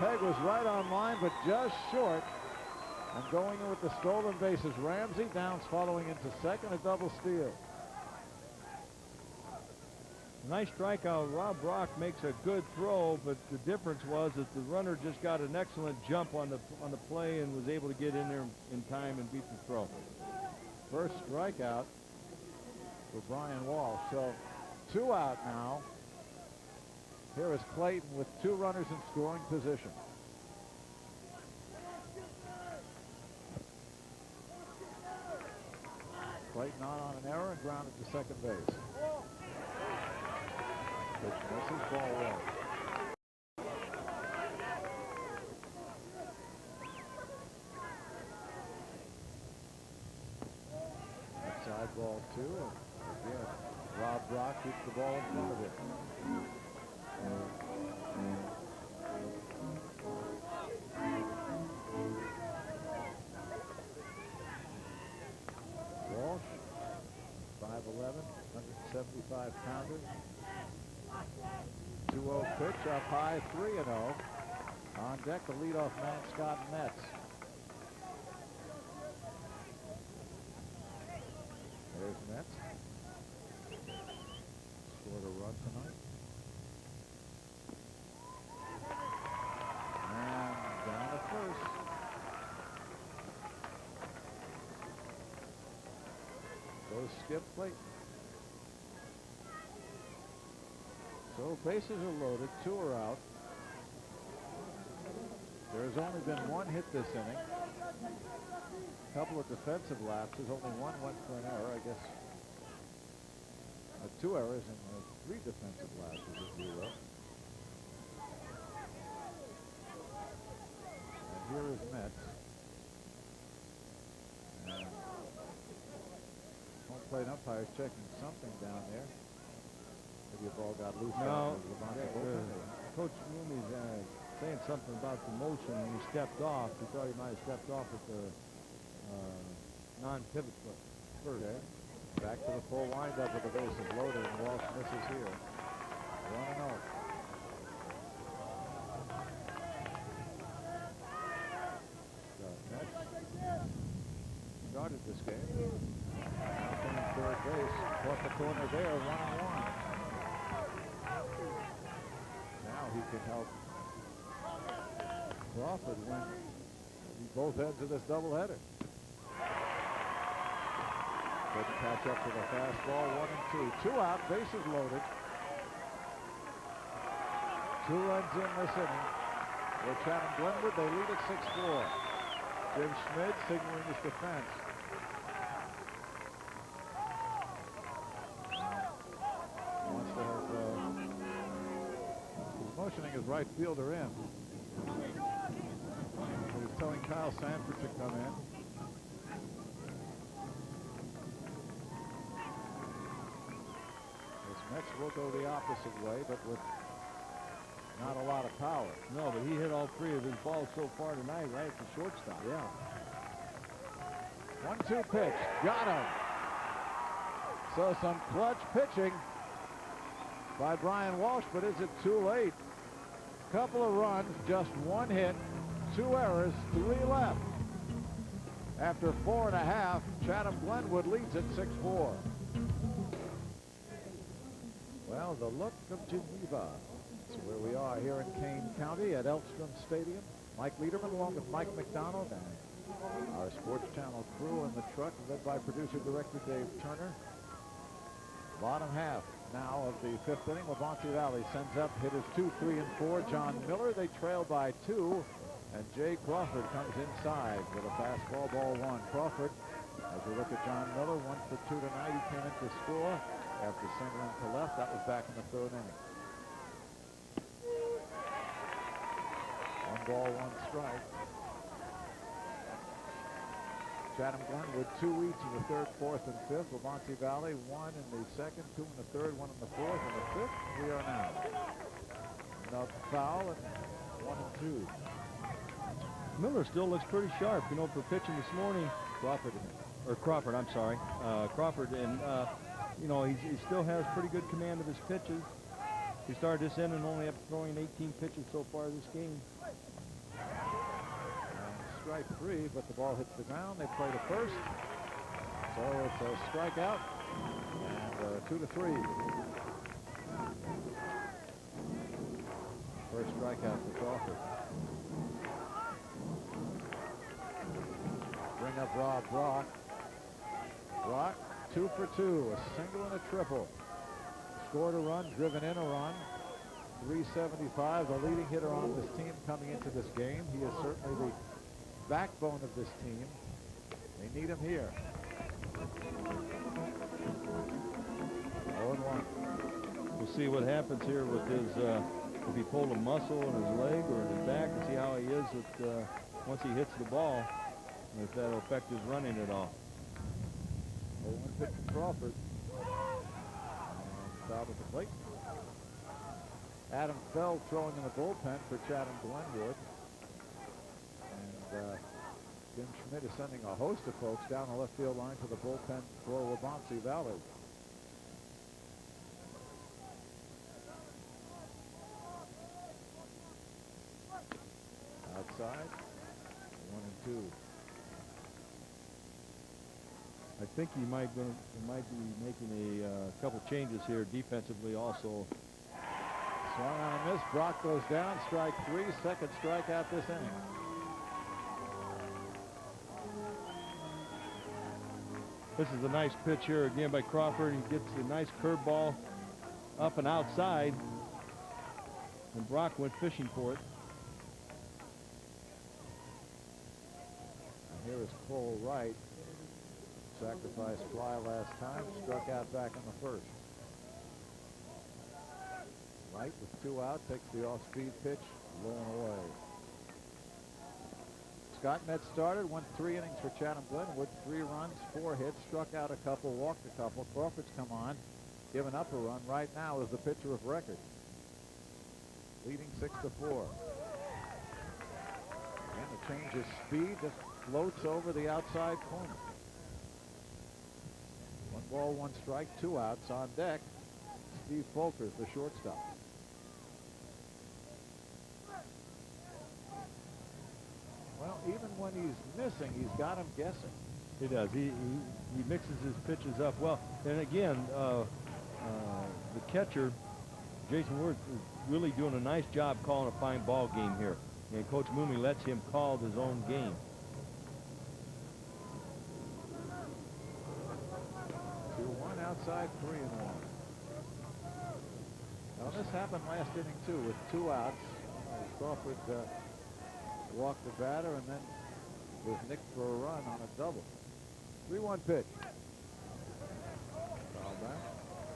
Speaker 1: Peg was right on line, but just short. And going in with the stolen bases, Ramsey. Downs following into second, a double steal.
Speaker 2: Nice strikeout. Rob Brock makes a good throw, but the difference was that the runner just got an excellent jump on the play and was able to get in there in time and beat the throw.
Speaker 1: First strikeout for Brian Walsh. So 2 out now. Here is Clayton with 2 runners in scoring position. Clayton not on an error and grounded to second base. Pitch misses, ball 1. Outside ball 2, and again, Rob Brock keeps the ball in front of him. Walsh, 5'11", 175 pounder. 2-0 pitch, up high, 3-0. On deck, the leadoff man, Scott Metz. There's Metz. Scored a run tonight. And down at first. Goes Skip Clayton. So bases are loaded, 2 are out. There's only been 1 hit this inning. A couple of defensive lapses. Only 1 went for an error, I guess. 2 errors and 3 defensive lapses, if you will. And here is Metz. And home plate umpire's checking something down there. Maybe a ball got loose.
Speaker 2: No, Coach Mooney's saying something about the motion when he stepped off. He thought he might have stepped off at the non-pivot foot first.
Speaker 1: Okay. Back to the full windup with the bases loaded, and Walsh misses here. 1-0. Metz started this game. Now coming third base. Caught the corner there, 1-1. Now he can help Crawford win both ends of this doubleheader. Doesn't catch up to the fastball, 1 and 2. 2 out, bases loaded. 2 runs in this inning. For Chatham Glenwood, they lead at 6-4. Jim Schmid signaling his defense. Wants to have, he's motioning his right fielder in. He's telling Kyle Sanford to come in. Metz will go the opposite way, but with not a lot of power.
Speaker 2: No, but he hit all 3 of his balls so far tonight, right at the shortstop.
Speaker 1: Yeah. 1-2 pitch. Got him. So some clutch pitching by Brian Walsh, but is it too late? Couple of runs, just one hit, 2 errors, 3 left. After 4.5, Chatham Glenwood leads at 6-4. Well, the look of Geneva. That's where we are here in Kane County at Elkstrom Stadium. Mike Lederman along with Mike McDonald and our Sports Channel crew in the truck led by producer-director Dave Turner. Bottom half now of the 5th inning. Waubonsie Valley sends up hitters 2, 3, and 4. John Miller, they trail by 2. And Jay Crawford comes inside with a fastball, ball 1. Crawford, as we look at John Miller, 1 for 2 tonight. He came in to score after singling to left. That was back in the 3rd inning. 1 ball, 1 strike. Chatham Glenwood 2 each in the 3rd, 4th, and 5th. Waubonsie Valley 1 in the 2nd, 2 in the 3rd, 1 in the 4th, and the 5th. We are now. No foul and 1 and 2.
Speaker 2: Miller still looks pretty sharp, you know, for pitching this morning. Crawford, I'm sorry. Crawford, and, you know, he still has pretty good command of his pitches. He started this inning only after throwing 18 pitches so far this game.
Speaker 1: Strike 3, but the ball hits the ground. They play to first. So it's a strikeout and 2-3. First strikeout for Crawford. Bring up Rob Brock. Brock 2 for 2, a single and a triple. Scored a run, driven in a run. 375, the leading hitter on this team coming into this game. He is certainly the backbone of this team. They need him here. 0-1.
Speaker 2: We'll see what happens here with his, if he pulled a muscle in his leg or in his back, and see how he is with, once he hits the ball, and if that'll affect his running at all.
Speaker 1: 0-1 pitch from Crawford. And foul at the plate. Adam Feld throwing in the bullpen for Chatham Glenwood. And Jim Schmidt is sending a host of folks down the left field line to the bullpen for Waubonsie Valley. Outside, 1 and 2.
Speaker 2: I think he might be making a couple changes here defensively also.
Speaker 1: Swung on a miss. Brock goes down. Strike 3. Second strikeout this inning.
Speaker 2: This is a nice pitch here again by Crawford. He gets a nice curveball up and outside, and Brock went fishing for it.
Speaker 1: And here is Cole Wright. Sacrifice fly last time. Struck out back in the 1st. Wright with 2 out takes the off-speed pitch, low and away. Scott Metz started, went 3 innings for Chatham Glenwood, 3 runs, 4 hits, struck out a couple, walked a couple. Crawford's come on, given up a run. Right now is the pitcher of record, leading 6-4. And the change of speed just floats over the outside corner. 1 ball, 1 strike, 2 outs. On deck, Steve Folkers, the shortstop. Well, even when he's missing, he's got him guessing.
Speaker 2: He does. He mixes his pitches up well. And again, the catcher, Jason Worth, is really doing a nice job calling a fine ball game here. And Coach Mooney lets him call his own game.
Speaker 1: 2-1 outside, 3-1. Now this happened last inning too, with 2 outs. Crawford walked the batter and then was nicked for a run on a double. 3-1 pitch. Foul back.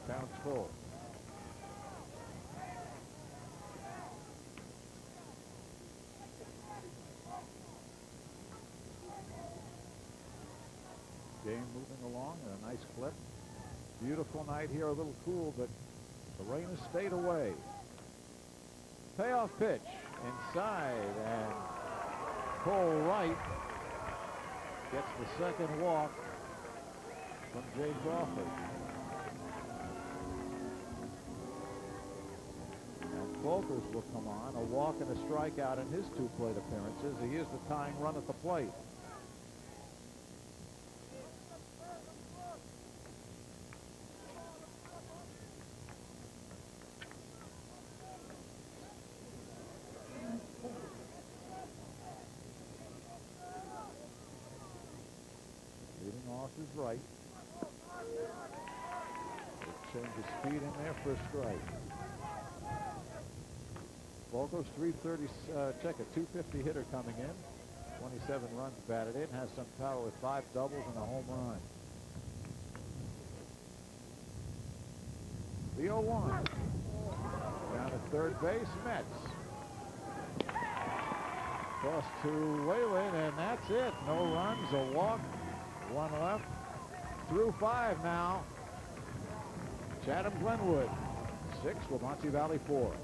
Speaker 1: Counts full. Game moving along at a nice clip. Beautiful night here, a little cool, but the rain has stayed away. Payoff pitch inside, and Cole Wright gets the second walk from Jay Crawford. And Folkers will come on, a walk and a strikeout in his 2 plate appearances. He is the tying run at the plate. Is right. Change his speed in there for a strike. Folkers 330, check a 250 hitter coming in. 27 runs batted in, has some power with 5 doubles and a home run. The 0-1. Down at third base, Metz. Cross to Whalen, and that's it. No runs, a walk. 1 left, through 5 now. Chatham Glenwood 6, Waubonsie Valley 4.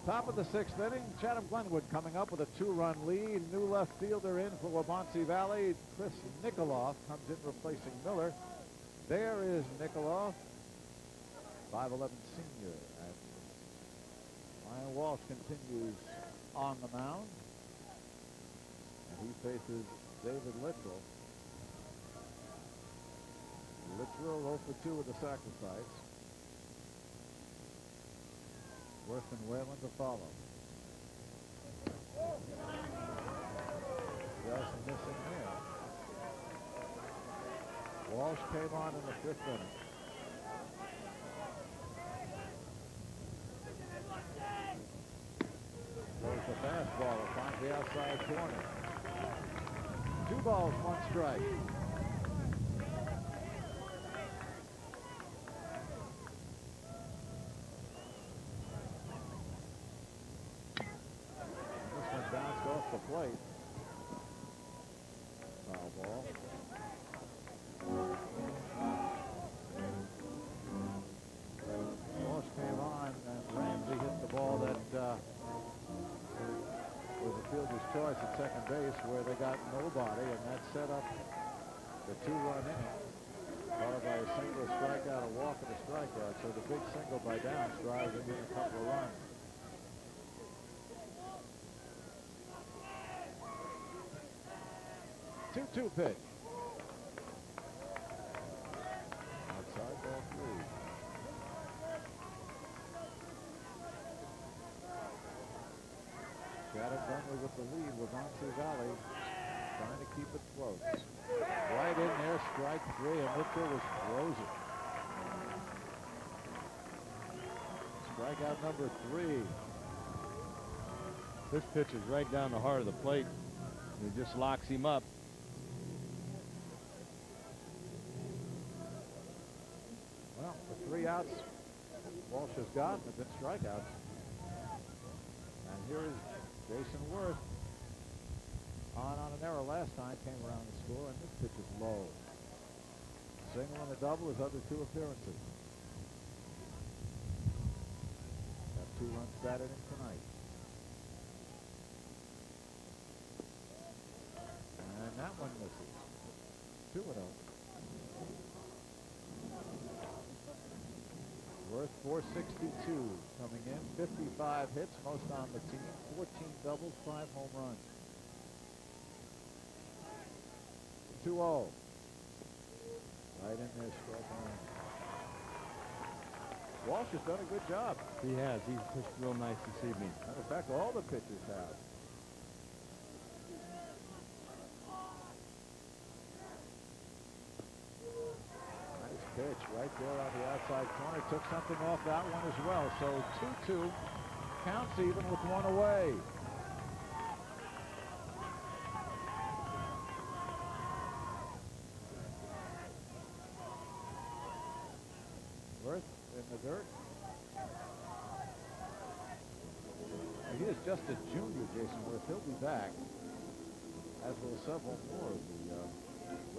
Speaker 1: Top of the 6th inning, Chatham Glenwood coming up with a 2-run lead. New left fielder in for Waubonsie Valley. Chris Nikoloff comes in replacing Miller. There is Nikoloff, 5'11" senior. And Ryan Walsh continues on the mound. He faces David Littrell. Littrell 0 for 2 with a sacrifice. Worth and Whalen to follow. Just missing there. Walsh came on in the 5th inning. Throws the fastball. It finds the outside corner. 2 balls, 1 strike. This one bounced off the plate. Foul ball. Walsh came on, and Ramsey hit the ball that was a fielder's choice at second base, where they got nobody, and that set up the 2-run inning, followed by a single, a strikeout, a walk, and a strikeout. So the big single by Downs drives him in a couple of runs. Two pitch. Outside, ball 3. Chatham Glenwood with the lead. Waubonsie Valley trying to keep it close. Right in there, strike 3, and Mitchell was frozen. Strikeout number 3.
Speaker 2: This pitch is right down the heart of the plate. It just locks him up.
Speaker 1: Well, the 3 outs Walsh has gotten have been strikeouts. And here is Jason Worth on an error last time, came around the score, and this pitch is low. Single and a double, his other 2 appearances. Got 2 runs batted in tonight. And that one misses. 2-0. Worth 462 coming in, 55 hits, most on the team, 14 doubles, 5 home runs. 2-0. Right in there, striking one. Walsh has done a good job.
Speaker 2: He has. He's pitched real nice this evening.
Speaker 1: Matter of fact, all the pitchers have. Pitch right there on the outside corner. Took something off that one as well. So 2-2 counts even with 1 away. Worth in the dirt. He is just a junior, Jason Worth. He'll be back, as will several more of the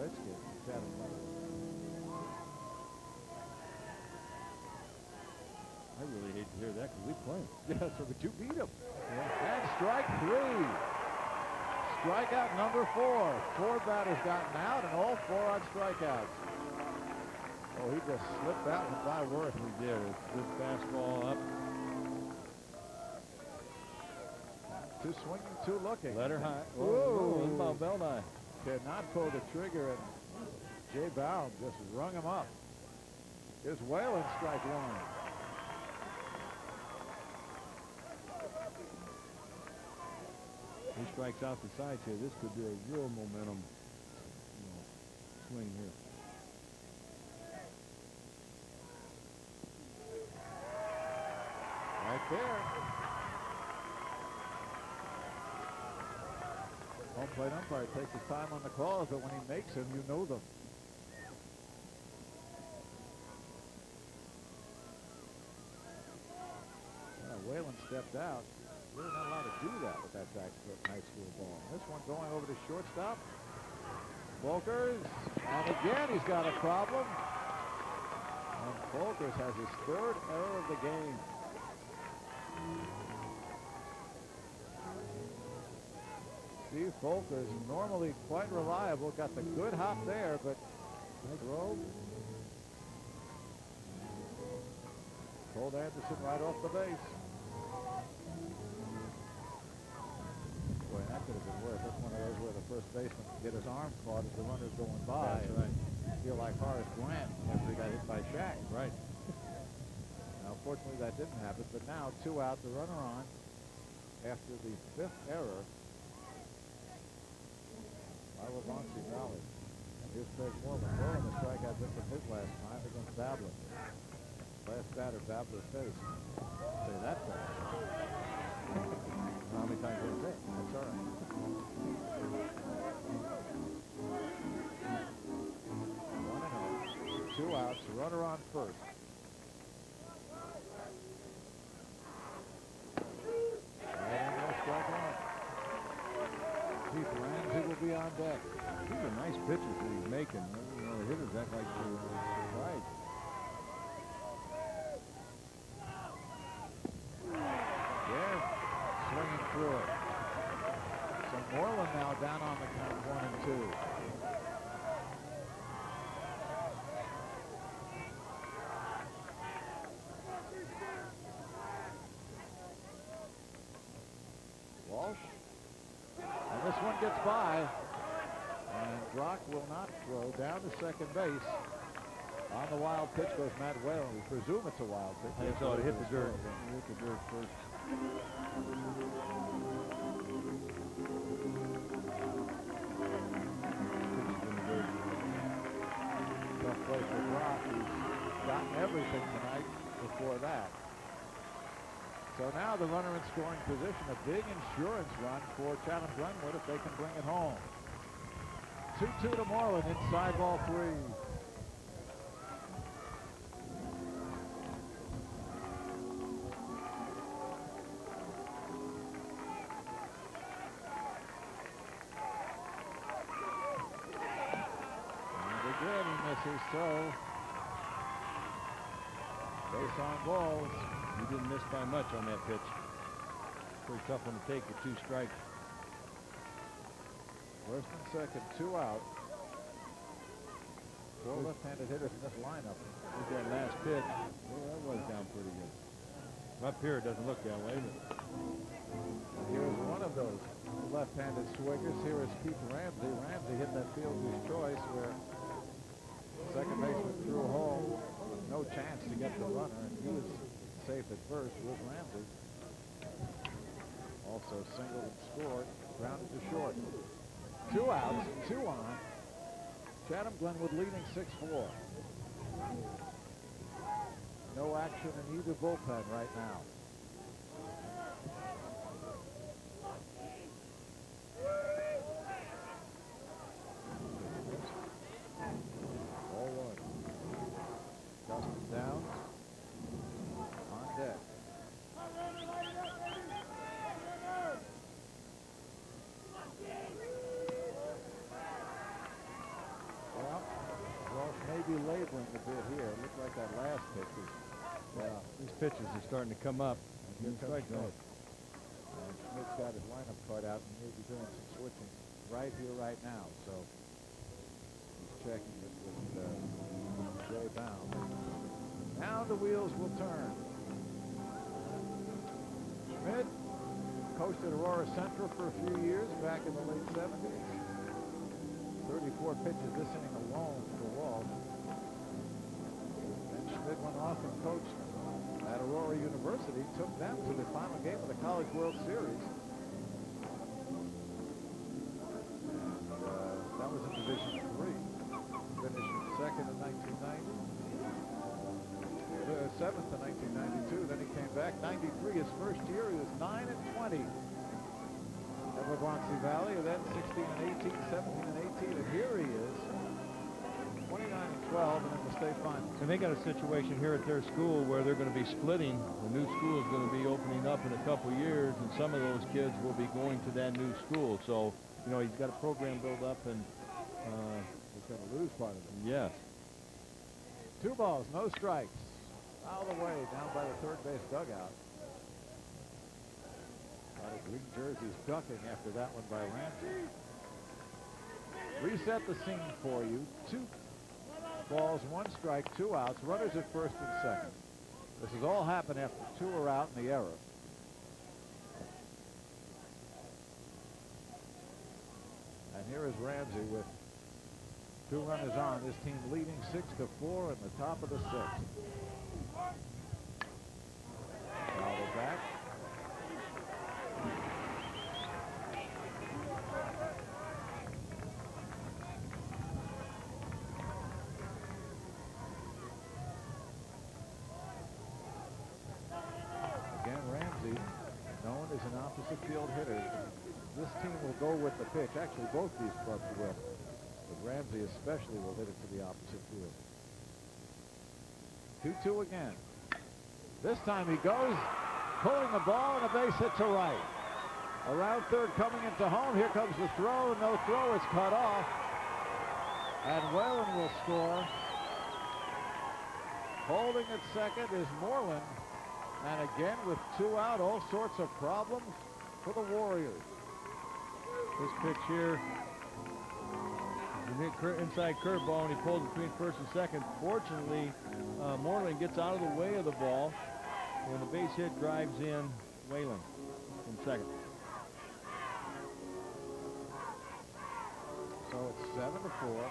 Speaker 1: Redskins in Chatham Glenwood.
Speaker 2: I really hate to hear that because we play.
Speaker 1: Yeah, so but you beat him. Yeah. And strike 3. Strikeout number 4. 4 batters gotten out and all 4 on strikeouts. Oh, he just slipped out with by Worth.
Speaker 2: He did. It's a good fastball up.
Speaker 1: 2 swinging, 2 looking.
Speaker 2: Letter high.
Speaker 1: Whoa.
Speaker 2: Whoa. About belt high.
Speaker 1: Cannot pull the trigger, and Jay Baum just rung him up. Here's Whalen, strike 1.
Speaker 2: He strikes out the sides here. This could be a real momentum swing here.
Speaker 1: Right there. Home plate umpire takes his time on the calls, but when he makes them, you know them. Whalen stepped out. Really not allowed to do that with that high school ball. This one going over to shortstop. Folkers, and again he's got a problem. And Folkers has his 3rd error of the game. Steve Folkers, normally quite reliable, got the good hop there, but throw. Pulled Anderson right off the base. Boy, that could have been worse. That's one of those where the first baseman can get his arm caught as the runner's going by.
Speaker 2: That's right.
Speaker 1: Feel like Horace Grant after he got hit by Shaq.
Speaker 2: Right.
Speaker 1: Now, fortunately, that didn't happen, but now 2 out, the runner on after the 5th error by Waubonsie Valley. And here's Craig Moreland. Moreland the strikeout just from his last time against Babler. Last batter Babler faced. Say that fast.
Speaker 2: How many times did I say it?
Speaker 1: That's all right. 1-0. 2 outs. Runner on first. And no strike one. Keith Ramsey will be on deck.
Speaker 2: These are nice pitches that he's making. You know, the hitters act like they're surprised.
Speaker 1: Yeah, swinging through it. So Moreland now down on the count 1 and 2. Walsh. And this one gets by. And Brock will not throw down to second base. On the wild pitch goes Matt Whalen. We presume it's a wild pitch.
Speaker 2: I think so. It hit the dirt. It hit the dirt first.
Speaker 1: Tough play for Brock. He's gotten everything tonight before that. So now the runner in scoring position. A big insurance run for Chatham Glenwood if they can bring it home. 2-2 to Moreland, inside ball 3. So, base on balls.
Speaker 2: He didn't miss by much on that pitch. Pretty tough one to take with 2 strikes.
Speaker 1: First and second, 2 out. 4 left-handed hitters in this lineup.
Speaker 2: Look at that last pitch. Yeah, that was down pretty good. Up here, it doesn't look that way, but
Speaker 1: here's one of those left-handed swingers. Here is Keith Ramsey. Ramsey hit that fielder's choice where second baseman threw home with no chance to get the runner, and he was safe at first with Ramsey. Also singled and scored, grounded to short. 2 outs, 2 on. Chatham Glenwood leading 6-4. No action in either bullpen right now. Down on deck. Well, Walsh may be laboring a bit here. It looked like that last pitch was
Speaker 2: these pitches pitches are starting to come up.
Speaker 1: Here
Speaker 2: He's
Speaker 1: comes
Speaker 2: right
Speaker 1: Schmidt.
Speaker 2: there.
Speaker 1: And Schmidt's got his lineup card out and maybe doing some switching right here, right now. So he's checking it with Jay Bound. Now the wheels will turn. Schmidt coached at Aurora Central for a few years back in the late 70s. 34 pitches this inning alone for Walsh. And Schmidt went off and coached at Aurora University, took them to the final game of the College World Series. And that was in Division III. Finished second in 1990. Seventh in 1992. Then he came back. 93, his first year, he was 9-20 at Waubonsie Valley. And then 16-18, 17-18, and here he is, 29-12, and in the state finals.
Speaker 2: And they got a situation here at their school where they're going to be splitting. The new school is going to be opening up in a couple years, and some of those kids will be going to that new school. So, you know, he's got a program built up, and
Speaker 1: He's going to lose part of it.
Speaker 2: yes.
Speaker 1: 2 balls, no strikes. Out of the way, down by the third base dugout. A lot of green jerseys ducking after that one by Ramsey. Reset the scene for you. 2 balls, 1 strike, 2 outs. Runners at first and second. This has all happened after 2 are out in the error. And here is Ramsey with 2 runners on. This team leading 6-4 in the top of the 6th. Fowler back. Again, Ramsey, known as an opposite field hitter. This team will go with the pitch. Actually, both these clubs will. But Ramsey especially will hit it to the opposite field. 2-2 again. This time he goes, pulling the ball, and a base hit to right. Around third, coming into home. Here comes the throw. No throw is cut off. And Whalen will score. Holding at second is Moreland. And again, with 2 out, all sorts of problems for the Warriors.
Speaker 2: This pitch here, inside curveball, and he pulls between first and second. Fortunately, Moreland gets out of the way of the ball, and the base hit drives in Whalen from second.
Speaker 1: So it's 7-4.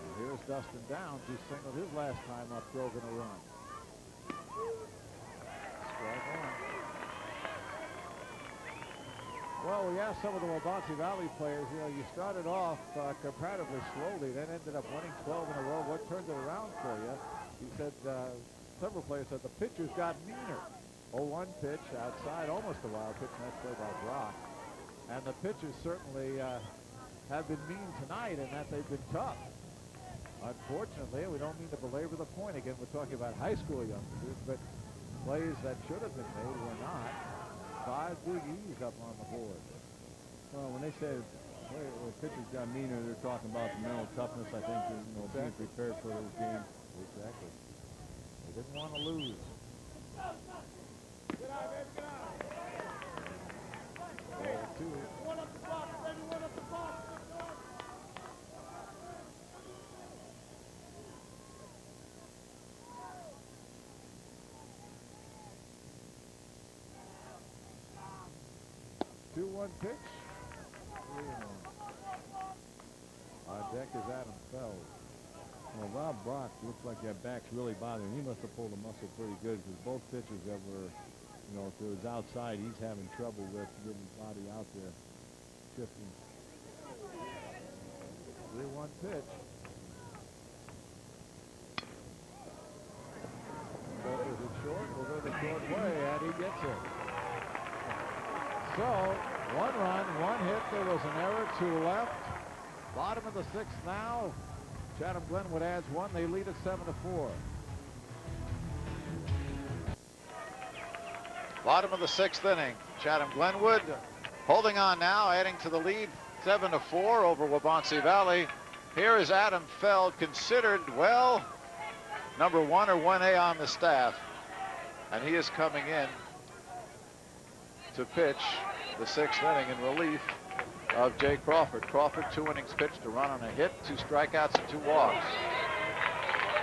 Speaker 1: And here's Dustin Downs, who singled his last time up, drove in a run. Strike 1. Well, we asked some of the Waubonsie Valley players, you know, you started off comparatively slowly, then ended up winning 12 in a row. What turned it around for you? He said, several players said the pitchers got meaner. 0-1 pitch outside, almost a wild pitch, and that's played by Brock. And the pitchers certainly have been mean tonight in that they've been tough. Unfortunately, we don't mean to belabor the point. Again, we're talking about high school youngsters, but plays that should have been made were not. 5 big E's up on the board.
Speaker 2: Well, when they say the pitchers got meaner, they're talking about the mental toughness. I think, you know, being prepared for those games.
Speaker 1: Exactly. They didn't want to lose. Get out, baby, get out. 2. One up the box, baby, one up the box. 2-1 pitch. 3-1. On deck is Adam Fells.
Speaker 2: Well, Rob Brock looks like that back's really bothering him. He must have pulled a muscle pretty good, because both pitches that were, you know, if it was outside, he's having trouble with getting his body out there, shifting.
Speaker 1: 3-1 pitch. Is it short? We'll go the short way, and he gets it. So, 1 run, 1 hit. There was an error, 2 left. Bottom of the 6th now. Chatham Glenwood adds 1. They lead at 7-4. Bottom of the 6th inning. Chatham Glenwood holding on now, adding to the lead 7-4 over Waubonsie Valley. Here is Adam Feld, considered, well, number 1 or 1A on the staff. And he is coming in to pitch the 6th inning in relief of Jay Crawford. Crawford, 2 innings pitched, a run on a hit, 2 strikeouts, and 2 walks.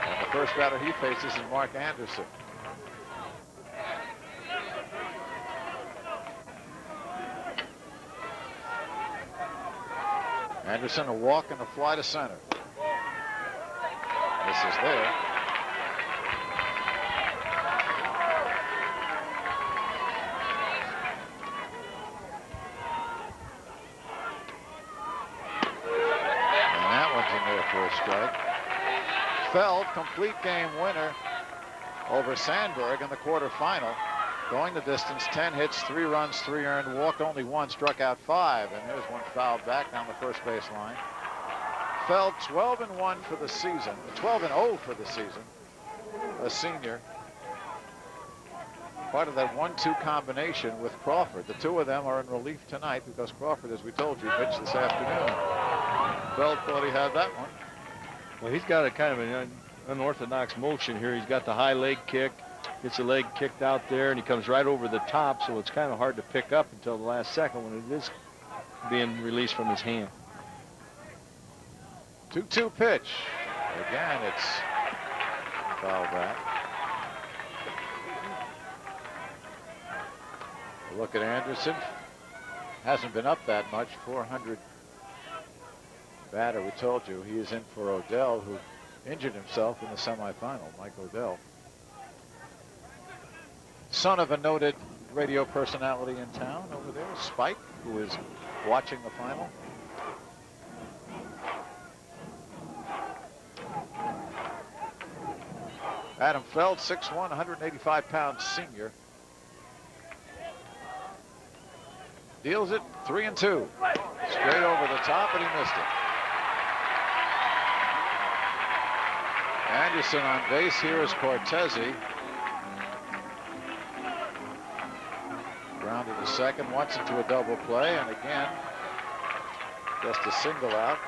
Speaker 1: And the first batter he faces is Mark Anderson. Anderson, a walk and a fly to center. This is there. And that one's in there for a strike. Feld, complete game winner over Sandberg in the quarterfinal. Going the distance, 10 hits, 3 runs, 3 earned, walked only 1, struck out 5, and there's one fouled back down the first base line. Feld 12-1 for the season, 12-0 for the season, a senior. Part of that 1-2 combination with Crawford. The 2 of them are in relief tonight because Crawford, as we told you, pitched this afternoon. Feld thought he had that one.
Speaker 3: Well, he's got a kind of an unorthodox motion here. He's got the high leg kick. Gets the leg kicked out there, and he comes right over the top, so it's kind of hard to pick up until the last second when it is being released from his hand.
Speaker 1: 2-2 pitch. Again, it's foul back. Look at Anderson. Hasn't been up that much. 400 batter. We told you he is in for Odell, who injured himself in the semifinal. Mike Odell. Son of a noted radio personality in town over there, Spike, who is watching the final. Adam Feld, 6'1", 185-pound senior. Deals it 3-2. Straight over the top, and he missed it. Anderson on base. Here is Cortese. Grounded to second, once into a double play, and again, just a single out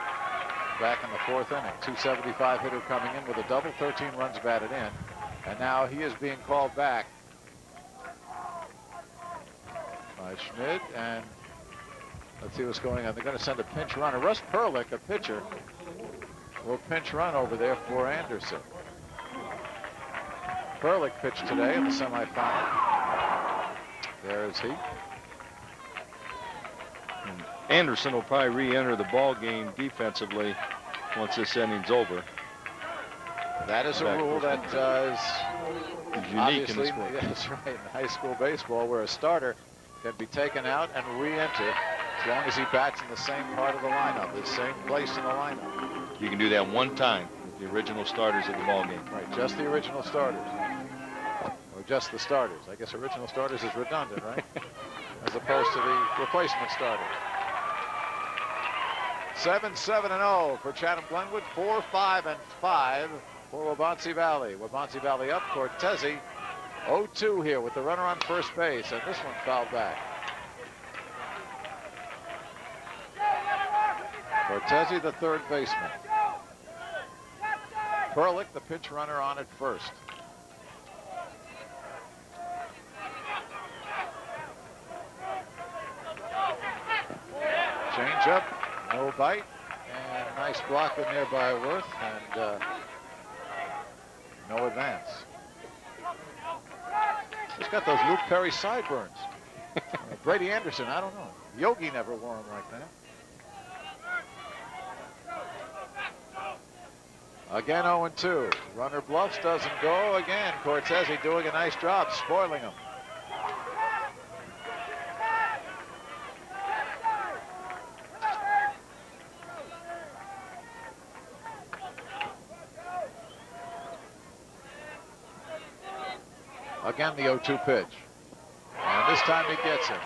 Speaker 1: back in the 4th inning. 275 hitter coming in with a double, 13 runs batted in, and now he is being called back by Schmidt, and let's see what's going on. They're going to send a pinch runner. Russ Perlich, a pitcher, will pinch run over there for Anderson. Perlich pitched today in the semifinal. There is he.
Speaker 3: And Anderson will probably re-enter the ball game defensively once this inning's over.
Speaker 1: That is a rule that
Speaker 3: is unique in the sport.
Speaker 1: That's right, in high school baseball, where a starter can be taken out and re-enter as long as he bats in the same part of the lineup, the same place in the lineup.
Speaker 3: You can do that one time with the original starters of the ball game.
Speaker 1: Right, just the original starters. Or just the starters. I guess original starters is redundant, right? As opposed to the replacement starter. 7-7-0 for Chatham Glenwood. 4-5-5 for Waubonsie Valley. Waubonsie Valley up. Cortese 0-2 here with the runner on first base, and this one fouled back. Cortese, the third baseman. Perlich, the pinch runner, on at first. Change up, no bite, and nice block in there by Worth, and no advance. He's got those Luke Perry sideburns. Brady Anderson, I don't know. Yogi never wore them like that. Again 0-2. Runner bluffs, doesn't go. Again, Cortese doing a nice job, spoiling him. Again, the 0-2 pitch. And this time he gets it.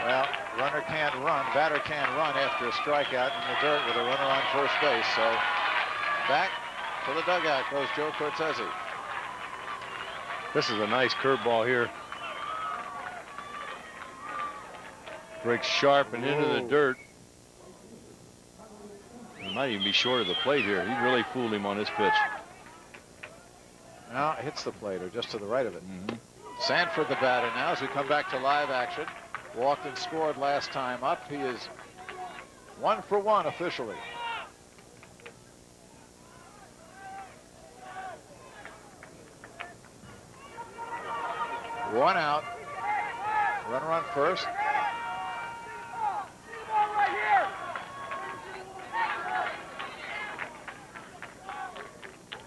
Speaker 1: Well, runner can't run, batter can't run after a strikeout in the dirt with a runner on first base. So back to the dugout goes Joe Cortese.
Speaker 3: This is a nice curveball here. Breaks sharp and into the dirt. A might even be short of the plate here. He really fooled him on this pitch.
Speaker 1: Now it hits the plate, or just to the right of it. Sanford the batter now as we come back to live action. Walked and scored last time up. He is 1 for 1 officially. One out. Runner on first.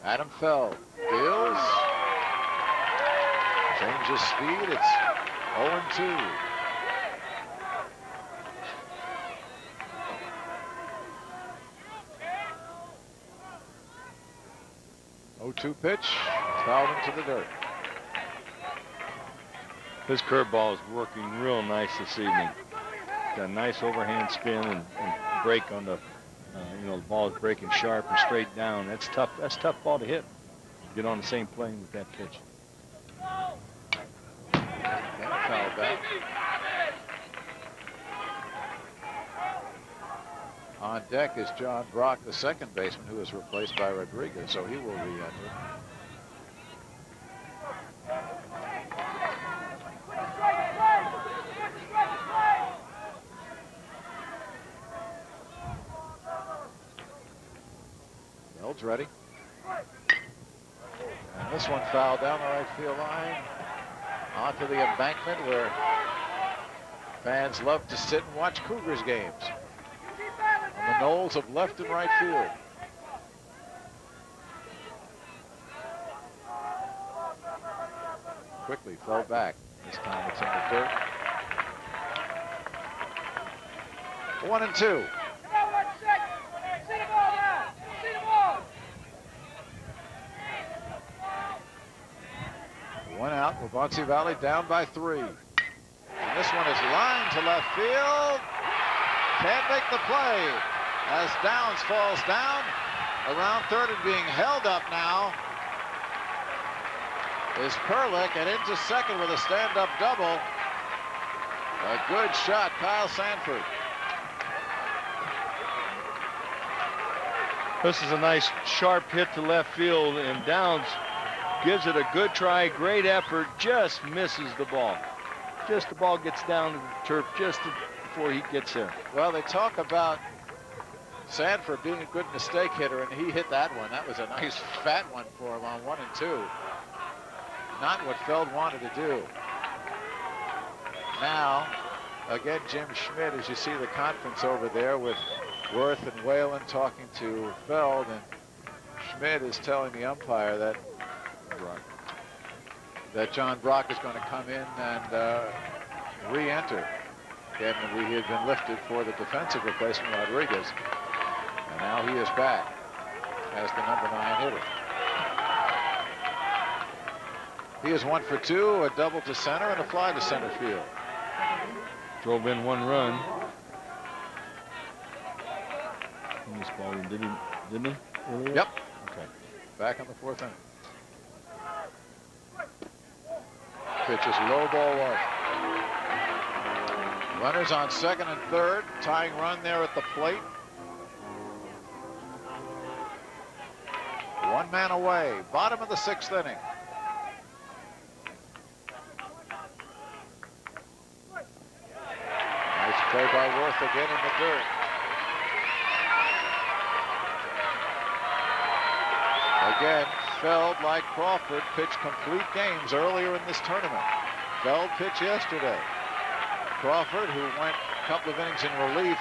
Speaker 1: Adam Feld deals. Changes speed. It's 0-2. 0-2 pitch. Fouled into the dirt.
Speaker 3: His curveball is working real nice this evening. Got a nice overhand spin and break on the, you know, the ball is breaking sharp and straight down. That's tough. That's a tough ball to hit. Get on the same plane with that pitch.
Speaker 1: Foul back. On deck is John Brock, the second baseman, who is replaced by Rodriguez, so he will re-enter. Feld's ready. And this one fouled down the right field line onto the embankment where fans love to sit and watch Cougars games. On the knolls of left and right field. Quickly fell back. This time it's in the dirt. 1-2. One out. Waubonsie Valley down by 3. And this one is lined to left field. Can't make the play as Downs falls down around third, and being held up now is Perlick, and into second with a stand-up double. A good shot, Kyle Sanford.
Speaker 3: This is a nice sharp hit to left field, and Downs gives it a good try, great effort, just misses the ball. Just the ball gets down to the turf just before he gets there.
Speaker 1: Well, they talk about Sanford being a good mistake hitter, and he hit that one. That was a nice fat one for him on 1 and 2. Not what Feld wanted to do. Now, again, Jim Schmidt, as you see the conference over there with Worth and Whalen talking to Feld, and Schmidt is telling the umpire that John Brock is going to come in and re-enter. Again, he had been lifted for the defensive replacement, Rodriguez, and now he is back as the number 9 hitter. He is 1 for 2, a double to center and a fly to center field.
Speaker 3: Drove in 1 run. In this ball game, didn't he? Earlier?
Speaker 1: Yep.
Speaker 3: Okay.
Speaker 1: Back in the 4th inning. Pitch is low, ball 1. Runners on second and third. Tying run there at the plate. 1 man away. Bottom of the 6th inning. Nice play by Worth again in the dirt. Again, Feld, like Crawford, pitched complete games earlier in this tournament. Feld pitched yesterday. Crawford, who went a couple of innings in relief,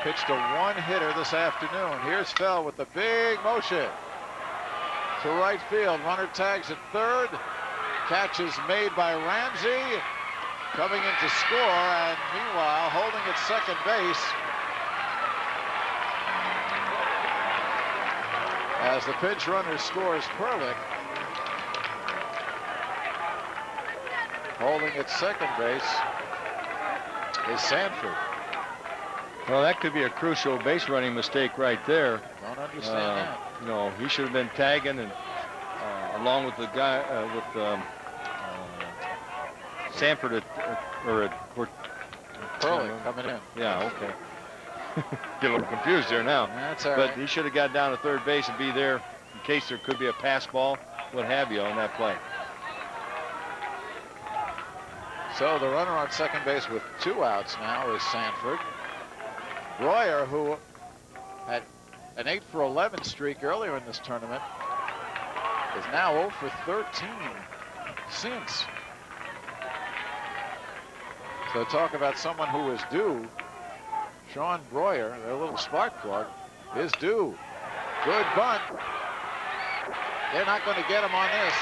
Speaker 1: pitched a 1-hitter this afternoon. Here's Feld with the big motion to right field. Runner tags at third. Catch is made by Ramsey. Coming in to score, and meanwhile holding at second base as the pinch runner scores, Perlick. Holding at second base is Sanford.
Speaker 3: Well, that could be a crucial base running mistake right there.
Speaker 1: Don't understand that.
Speaker 3: No, he should have been tagging, and along with the guy with Sanford or
Speaker 1: Perlick coming in.
Speaker 3: Yeah, okay. Get a little confused there now.
Speaker 1: That's all
Speaker 3: But
Speaker 1: right.
Speaker 3: he should have got down to third base and be there in case there could be a pass ball, what have you, on that play.
Speaker 1: So the runner on second base with 2 outs now is Sanford. Breuer, who had an 8-for-11 streak earlier in this tournament, is now 0 for 13 since. So talk about someone who is due. Sean Breuer, their little spark plug, is due. Good bunt. They're not going to get him on this.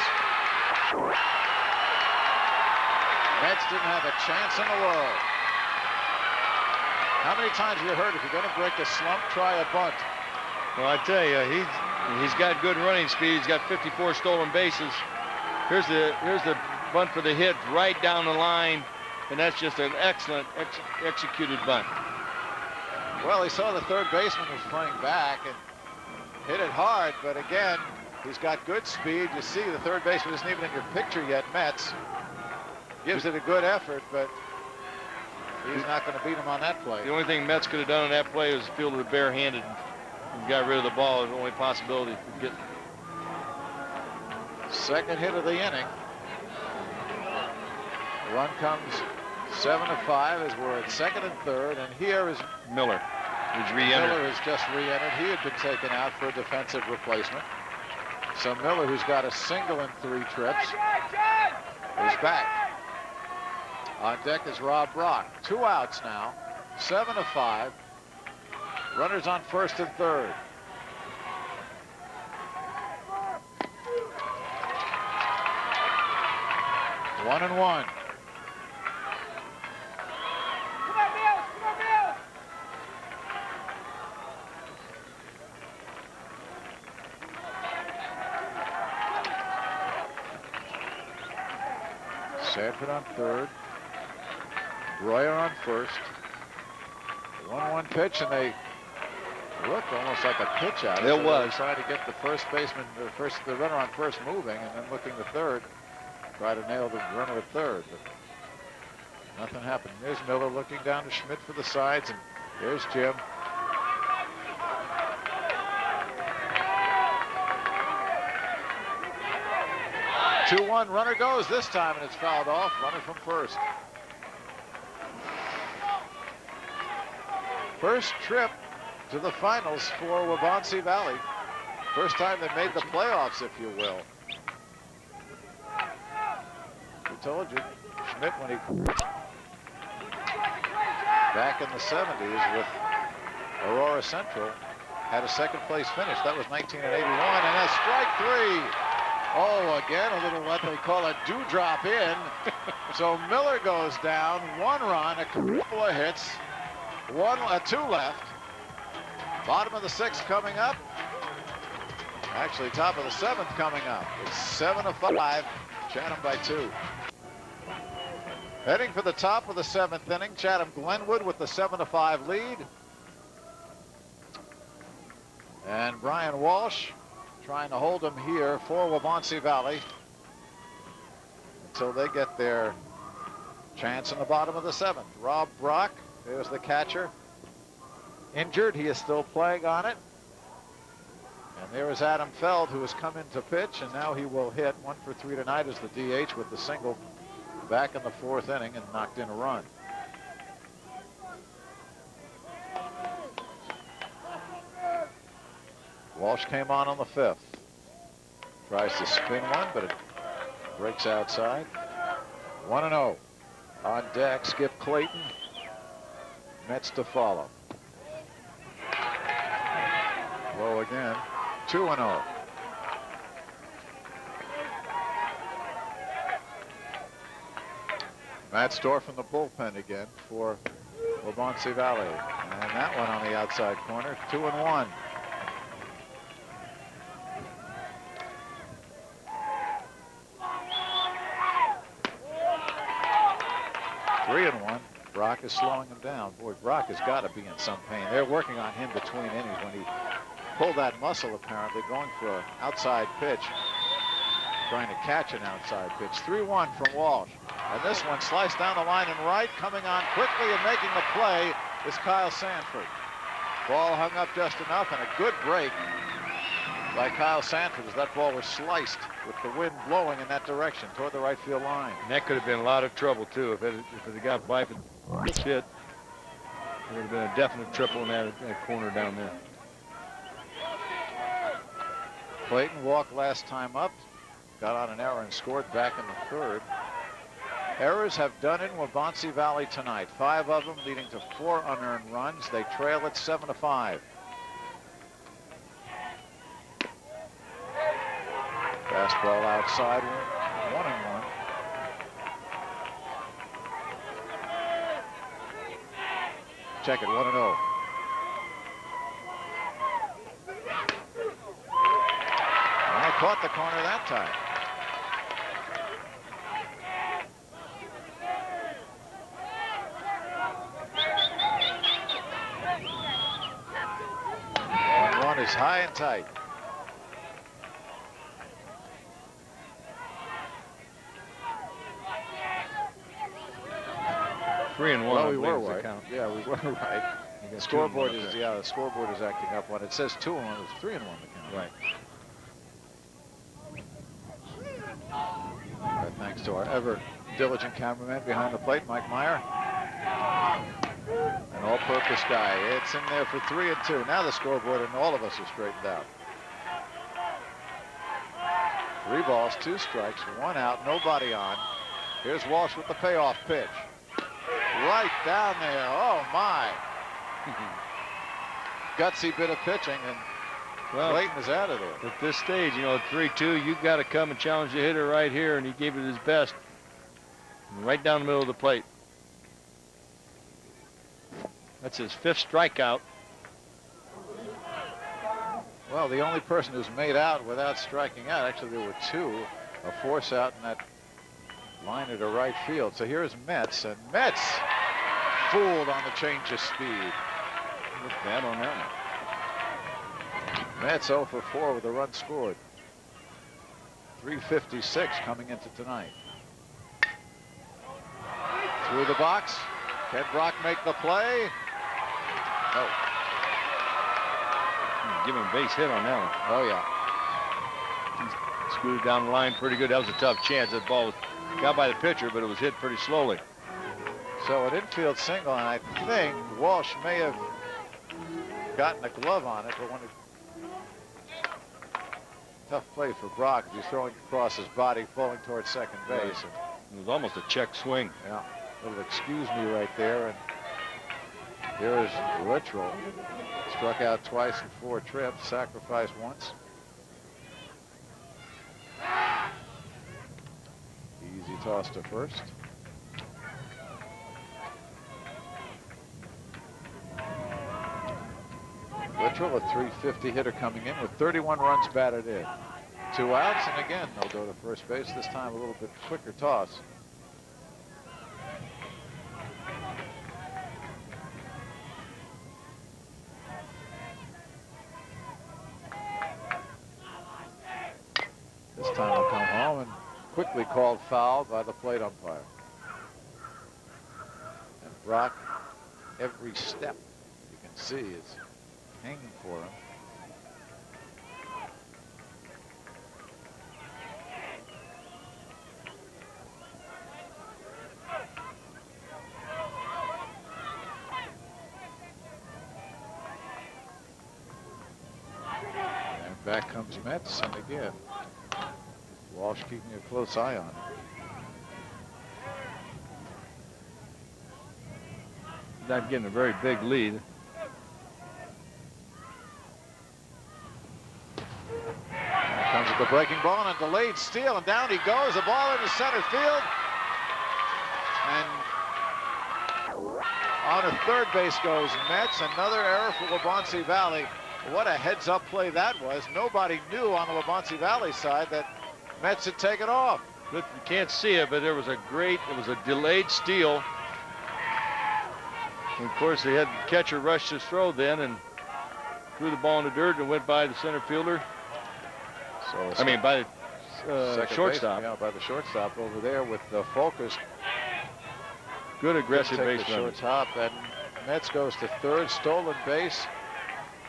Speaker 1: Mets didn't have a chance in the world. How many times have you heard if you're going to break a slump, try a bunt?
Speaker 3: Well, I tell you, he's got good running speed. He's got 54 stolen bases. Here's the bunt for the hit right down the line, and that's just an excellent executed bunt.
Speaker 1: Well, he saw the third baseman was playing back and hit it hard, but again, he's got good speed. You see the third baseman isn't even in your picture yet, Mets. Gives it a good effort, but he's not going to beat him on that play.
Speaker 3: The only thing Mets could have done on that play was fielded it barehanded and got rid of the ball. It was the only possibility to get.
Speaker 1: Second hit of the inning. The run comes 7 of 5 as we're at second and third, and here is
Speaker 3: Miller. He's re-entered.
Speaker 1: Miller has just re-entered. He had been taken out for a defensive replacement. So Miller, who's got a single in 3 trips, is back. On deck is Rob Brock. 2 outs now. 7 of 5. Runners on first and third. One and one. Sanford on third. Breuer on first. 1-1 pitch, and they looked almost like a pitch out.
Speaker 3: It was.
Speaker 1: Trying to get the first baseman, the runner on first moving, and then looking to third. Try to nail the runner at third, but nothing happened. There's Miller looking down to Schmidt for the sides, and there's Jim. Two-one, runner goes this time, and it's fouled off. Runner from first. First trip to the finals for Waubonsie Valley. First time they made the playoffs, if you will. We told you, Schmidt, when he back in the 70s with Aurora Central, had a second place finish. That was 1981, and a strike 3. Oh, again, a little what they call a dewdrop in. So Miller goes down, 1 run, a couple of hits, 2 left. Bottom of the 6th coming up. Actually, top of the 7th coming up. It's 7 of 5. Chatham by 2. Heading for the top of the 7th inning, Chatham Glenwood with the 7-5 lead. And Brian Walsh trying to hold them here for Waubonsie Valley until they get their chance in the bottom of the 7th. Rob Brock, there's the catcher. Injured, he is still playing on it. And there is Adam Feld, who has come in to pitch, and now he will hit 1 for 3 tonight as the DH with the single back in the 4th inning and knocked in a run. Walsh came on the 5th. Tries to spin one, but it breaks outside. 1-0. On deck, Skip Clayton. Mets to follow. Low again. 2-0. Matt Storr from the bullpen again for Waubonsie Valley. And that one on the outside corner. 2-1. Three and 1. Brock is slowing him down. Boy, Brock has got to be in some pain. They're working on him between innings when he pulled that muscle, apparently, going for an outside pitch, trying to catch an outside pitch. 3-1 from Walsh. And this one sliced down the line and right. Coming on quickly and making the play is Kyle Sanford. Ball hung up just enough, and a good break by Kyle Sanford as that ball was sliced with the wind blowing in that direction toward the right field line.
Speaker 3: And that could have been a lot of trouble too if it had got by the hit. It would have been a definite triple in that corner down there.
Speaker 1: Clayton walked last time up, got on an error and scored back in the third. Errors have done in Waubonsie Valley tonight. 5 of them leading to 4 unearned runs. They trail at 7-5. Fastball outside, 1-1. Check it, 1-0. I caught the corner that time. One is high and tight.
Speaker 3: Three and one.
Speaker 1: Well, we were right.
Speaker 3: Count.
Speaker 1: Yeah, we were right. The scoreboard is the scoreboard is acting up when it says 2-1. It's 3-1 the count.
Speaker 3: Right.
Speaker 1: Thanks to our ever diligent cameraman behind the plate, Mike Meyer. An all-purpose guy. It's in there for 3 and 2. Now the scoreboard and all of us are straightened out. 3 balls, 2 strikes, 1 out, nobody on. Here's Walsh with the payoff pitch. Right down there. Oh my. Gutsy bit of pitching, and Clayton is out of there.
Speaker 3: At this stage, you know, 3-2, you've got to come and challenge the hitter right here, and he gave it his best. Right down the middle of the plate. That's his 5th strikeout.
Speaker 1: Well, the only person who's made out without striking out, actually there were 2, a force out in that line to right field. So here's Metz, and Metz fooled on the change of speed.
Speaker 3: Looked bad on that one.
Speaker 1: Metz 0 for 4 with a run scored. 3:56 coming into tonight. Through the box. Can Brock make the play? No.
Speaker 3: Give him a base hit on that one.
Speaker 1: Oh, yeah.
Speaker 3: He scooted down the line pretty good. That was a tough chance. That ball got by the pitcher, but it was hit pretty slowly.
Speaker 1: So an infield single, and I think Walsh may have gotten a glove on it, but when it... Tough play for Brock. He's throwing across his body, falling towards second base.
Speaker 3: It was almost a check swing.
Speaker 1: Yeah, a little excuse me right there. And here is Littrell. Struck out twice in 4 trips, sacrificed once. Easy toss to first. Littrell, a 350 hitter coming in with 31 runs batted in. 2 outs, and again, they'll go to first base. This time a little bit quicker toss. This time he'll come home and quickly called foul by the plate umpire. And Brock, every step you can see is hanging for him. And back comes Metz, and again, Walsh keeping a close eye on him.
Speaker 3: Not getting a very big lead.
Speaker 1: Comes with the breaking ball and a delayed steal, and down he goes. The ball into center field. And on a third base goes Metz. Another error for Waubonsie Valley. What a heads-up play that was. Nobody knew on the Waubonsie Valley side that Metz had taken off.
Speaker 3: You can't see it, but it was a delayed steal. And of course, they had the catcher rush his throw then and threw the ball in the dirt and went by the center fielder.
Speaker 1: So
Speaker 3: I mean, by the shortstop.
Speaker 1: Yeah, by the shortstop over there with the focus.
Speaker 3: Good aggressive base
Speaker 1: the
Speaker 3: running.
Speaker 1: shortstop, and Metz goes to third, stolen base.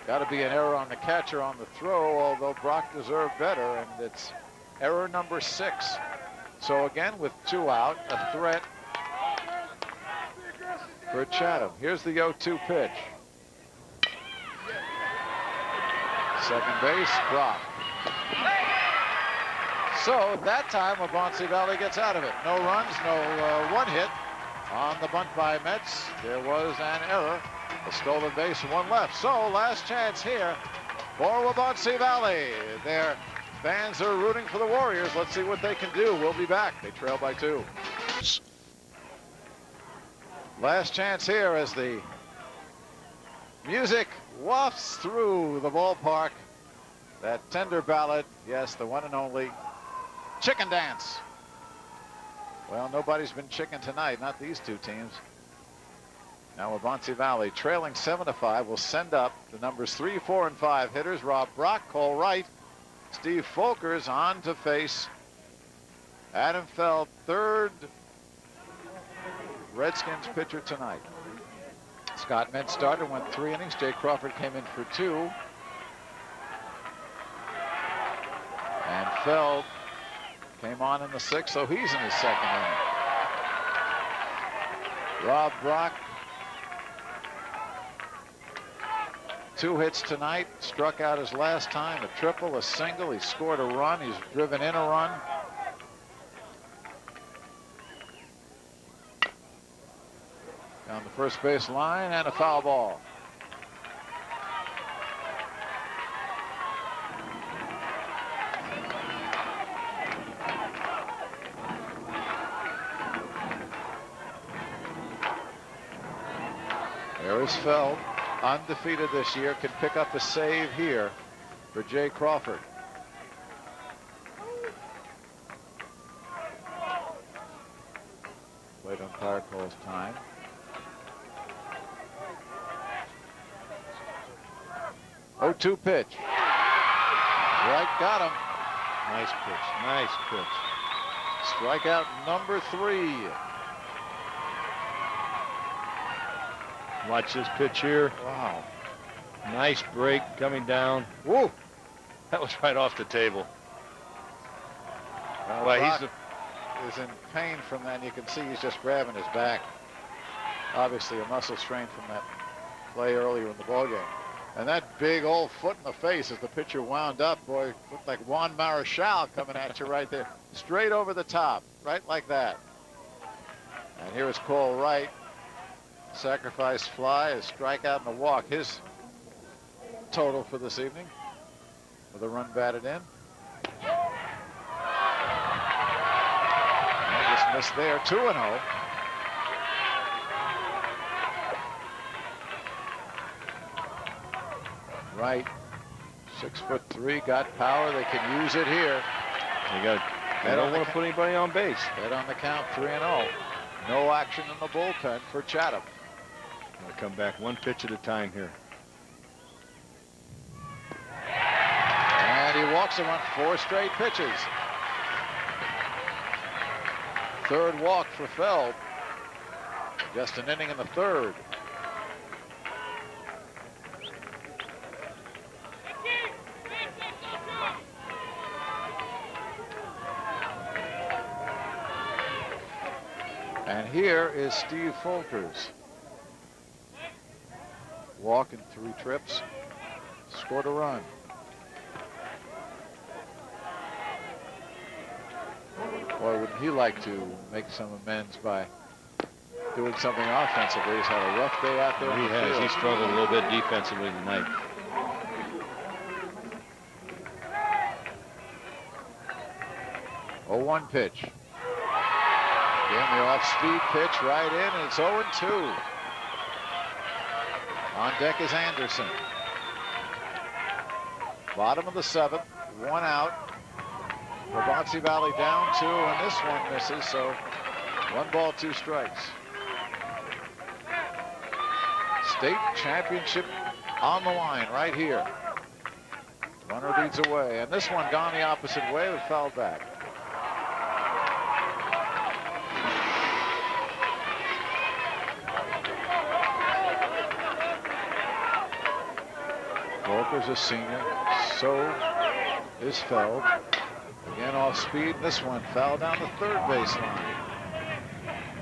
Speaker 1: Got to be an error on the catcher on the throw, although Brock deserved better, and it's error number 6. So again, with 2 out, a threat for Chatham. Here's the 0-2 pitch. Second base, Brock. So that time, Waubonsie Valley gets out of it. No runs, no 1 hit on the bunt by Metz. There was an error. A stolen base, 1 left. So last chance here for Waubonsie Valley. Their fans are rooting for the Warriors. Let's see what they can do. We'll be back. They trail by 2. Last chance here as the music wafts through the ballpark. That tender ballad, yes, the one and only Chicken Dance. Well, nobody's been chicken tonight, not these 2 teams. Now Waubonsie Valley trailing 7-5 will send up the numbers 3, 4, and 5 hitters. Rob Brock, Cole Wright, Steve Folkers on to face Adam Feld, 3rd Redskins pitcher tonight. Scott Metz started, went 3 innings. Jay Crawford came in for 2. And Feld came on in the 6th, so he's in his 2nd inning. Rob Brock, 2 hits tonight, struck out his last time, a triple, a single. He scored a run. He's driven in a run. Down the first base line, and a foul ball. There is Feld, undefeated this year, can pick up a save here for Jay Crawford. Plate umpire calls time. Oh, 2 pitch. Right, got him.
Speaker 3: Nice pitch. Nice pitch.
Speaker 1: Strikeout number 3.
Speaker 3: Watch this pitch here.
Speaker 1: Wow.
Speaker 3: Nice break coming down.
Speaker 1: Woo.
Speaker 3: That was right off the table.
Speaker 1: Well, Brock is in pain from that. You can see he's just grabbing his back. Obviously a muscle strain from that play earlier in the ballgame. And that big old foot in the face as the pitcher wound up, boy, looked like Juan Marichal coming at you right there. Straight over the top, right like that. And here is Cole Wright. Sacrifice fly, a strikeout and a walk. His total for this evening with a run batted in. And just missed there, 2-0. Right, 6'3", got power. They can use it here.
Speaker 3: They don't want to put anybody on base.
Speaker 1: Head on the count, 3-0. No action in the bullpen for Chatham.
Speaker 3: They'll come back 1 pitch at a time here.
Speaker 1: And he walks him on 4 straight pitches. 3rd walk for Feld. Just an inning in the 3rd. And here is Steve Folkers. Walking 3 trips, scored a run. Boy, wouldn't he like to make some amends by doing something offensively? He's had a rough day out there.
Speaker 3: He has. He struggled a little bit defensively tonight.
Speaker 1: Oh, 1 pitch. Again, the off-speed pitch right in, and it's 0-2. On deck is Anderson. Bottom of the 7th, 1 out. Waubonsie Valley down 2, and this one misses, so 1 ball, 2 strikes. State championship on the line right here. Runner leads away, and this one gone the opposite way, but fouled back. Here's a senior. So is Feld. Again off speed. This one fell down the third baseline.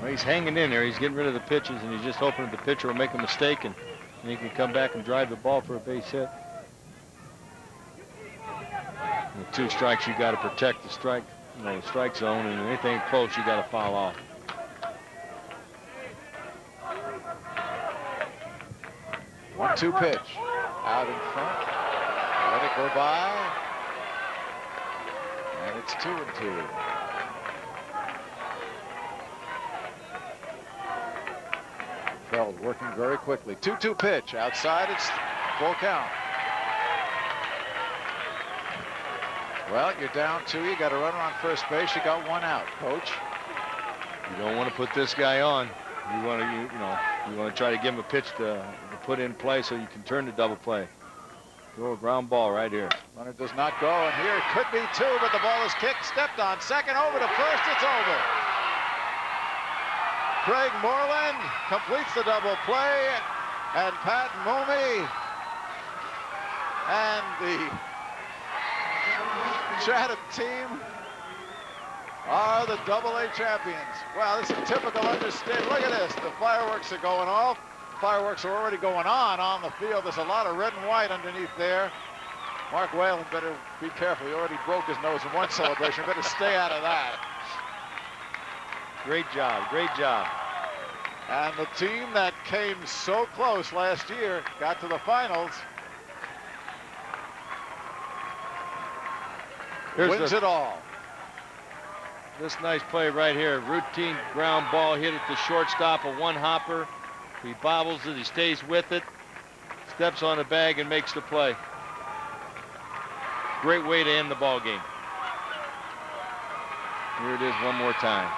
Speaker 3: Well, he's hanging in there. He's getting rid of the pitches, and he's just hoping that the pitcher will make a mistake, and he can come back and drive the ball for a base hit. And the 2 strikes, you got to protect the strike, the strike zone, and anything close, you got to foul off.
Speaker 1: One-two pitch. Out in front. Let it go by. And it's 2-2. Feld working very quickly. 2-2 pitch. Outside, it's full count. Well, you're down 2. You got a runner on first base. You got 1 out. Coach.
Speaker 3: You don't want to put this guy on. You want to, you want to try to give him a pitch to put in play so you can turn the double play. Throw a ground ball right here.
Speaker 1: Runner does not go, and here it could be 2, but the ball is kicked, stepped on, second, over to first, it's over. Craig Moreland completes the double play, and Pat Mooney and the Chatham team are the AA champions. Wow, this is a typical understatement. Look at this. The fireworks are going off. Fireworks are already going on the field. There's a lot of red and white underneath there. Mark Whalen better be careful. He already broke his nose in one celebration. Better stay out of that.
Speaker 3: Great job. Great job.
Speaker 1: And the team that came so close last year got to the finals. Wins it all.
Speaker 3: This nice play right here. Routine ground ball hit at the shortstop, a one-hopper. He bobbles it, he stays with it, steps on the bag and makes the play. Great way to end the ball game. Here it is one more time.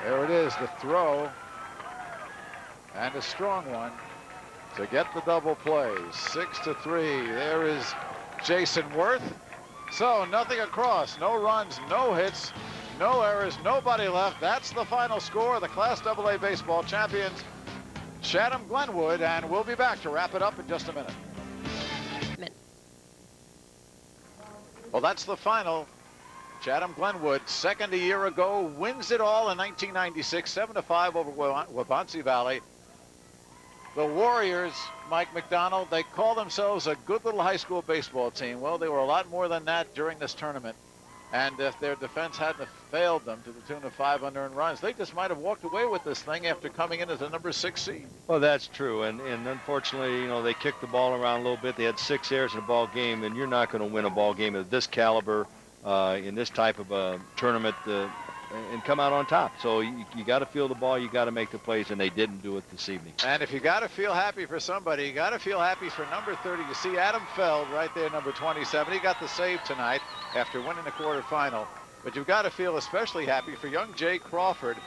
Speaker 1: There it is, the throw, and a strong one to get the double play. 6-3. There is Jason Worth. So nothing across, no runs, no hits, no errors, nobody left. That's the final score. The Class AA baseball champions, Chatham Glenwood, and we'll be back to wrap it up in just a minute. Well, that's the final. Chatham Glenwood, second a year ago, wins it all in 1996, 7-5 over Waubonsie Valley. The Warriors, Mike McDonald, they call themselves a good little high school baseball team. Well, they were a lot more than that during this tournament. And if their defense hadn't failed them to the tune of 5 unearned runs, they just might have walked away with this thing after coming in as a number 6 seed.
Speaker 3: Well, that's true. And unfortunately, they kicked the ball around a little bit. They had 6 errors in a ball game, and you're not going to win a ball game of this caliber in this type of a tournament and come out on top. So you got to feel the ball, you got to make the plays, and they didn't do it this evening.
Speaker 1: And if you got to feel happy for somebody, you got to feel happy for number 30. You see Adam Feld right there, number 27. He got the save tonight after winning the quarterfinal. But you've got to feel especially happy for young Jay Crawford,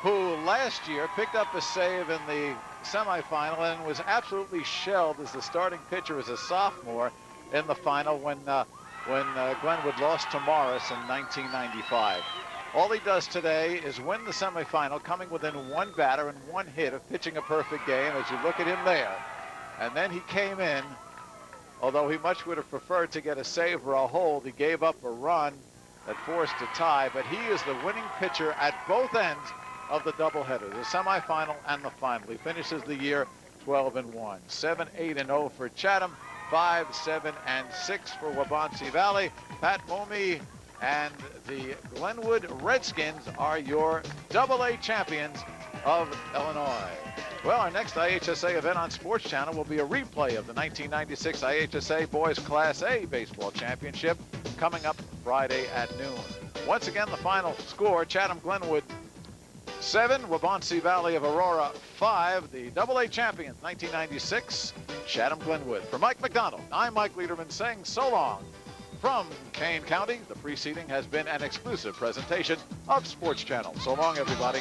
Speaker 1: who last year picked up a save in the semifinal and was absolutely shelled as the starting pitcher as a sophomore in the final when Glenwood lost to Morris in 1995. All he does today is win the semifinal, coming within 1 batter and 1 hit of pitching a perfect game, as you look at him there. And then he came in, although he much would have preferred to get a save or a hold. He gave up a run that forced a tie, but he is the winning pitcher at both ends of the doubleheader, the semifinal and the final. He finishes the year 12-1, 7-8-0 for Chatham, 5-7-6 for Waubonsie Valley. Pat Mooney and the Glenwood Redskins are your AA champions of Illinois. Well, our next IHSA event on Sports Channel will be a replay of the 1996 IHSA Boys Class A Baseball Championship coming up Friday at noon. Once again, the final score, Chatham Glenwood 7, Waubonsie Valley of Aurora 5. The AA champions, 1996, Chatham Glenwood. For Mike McDonald, I'm Mike Lederman saying so long. From Kane County, the preceding has been an exclusive presentation of Sports Channel. So long, everybody.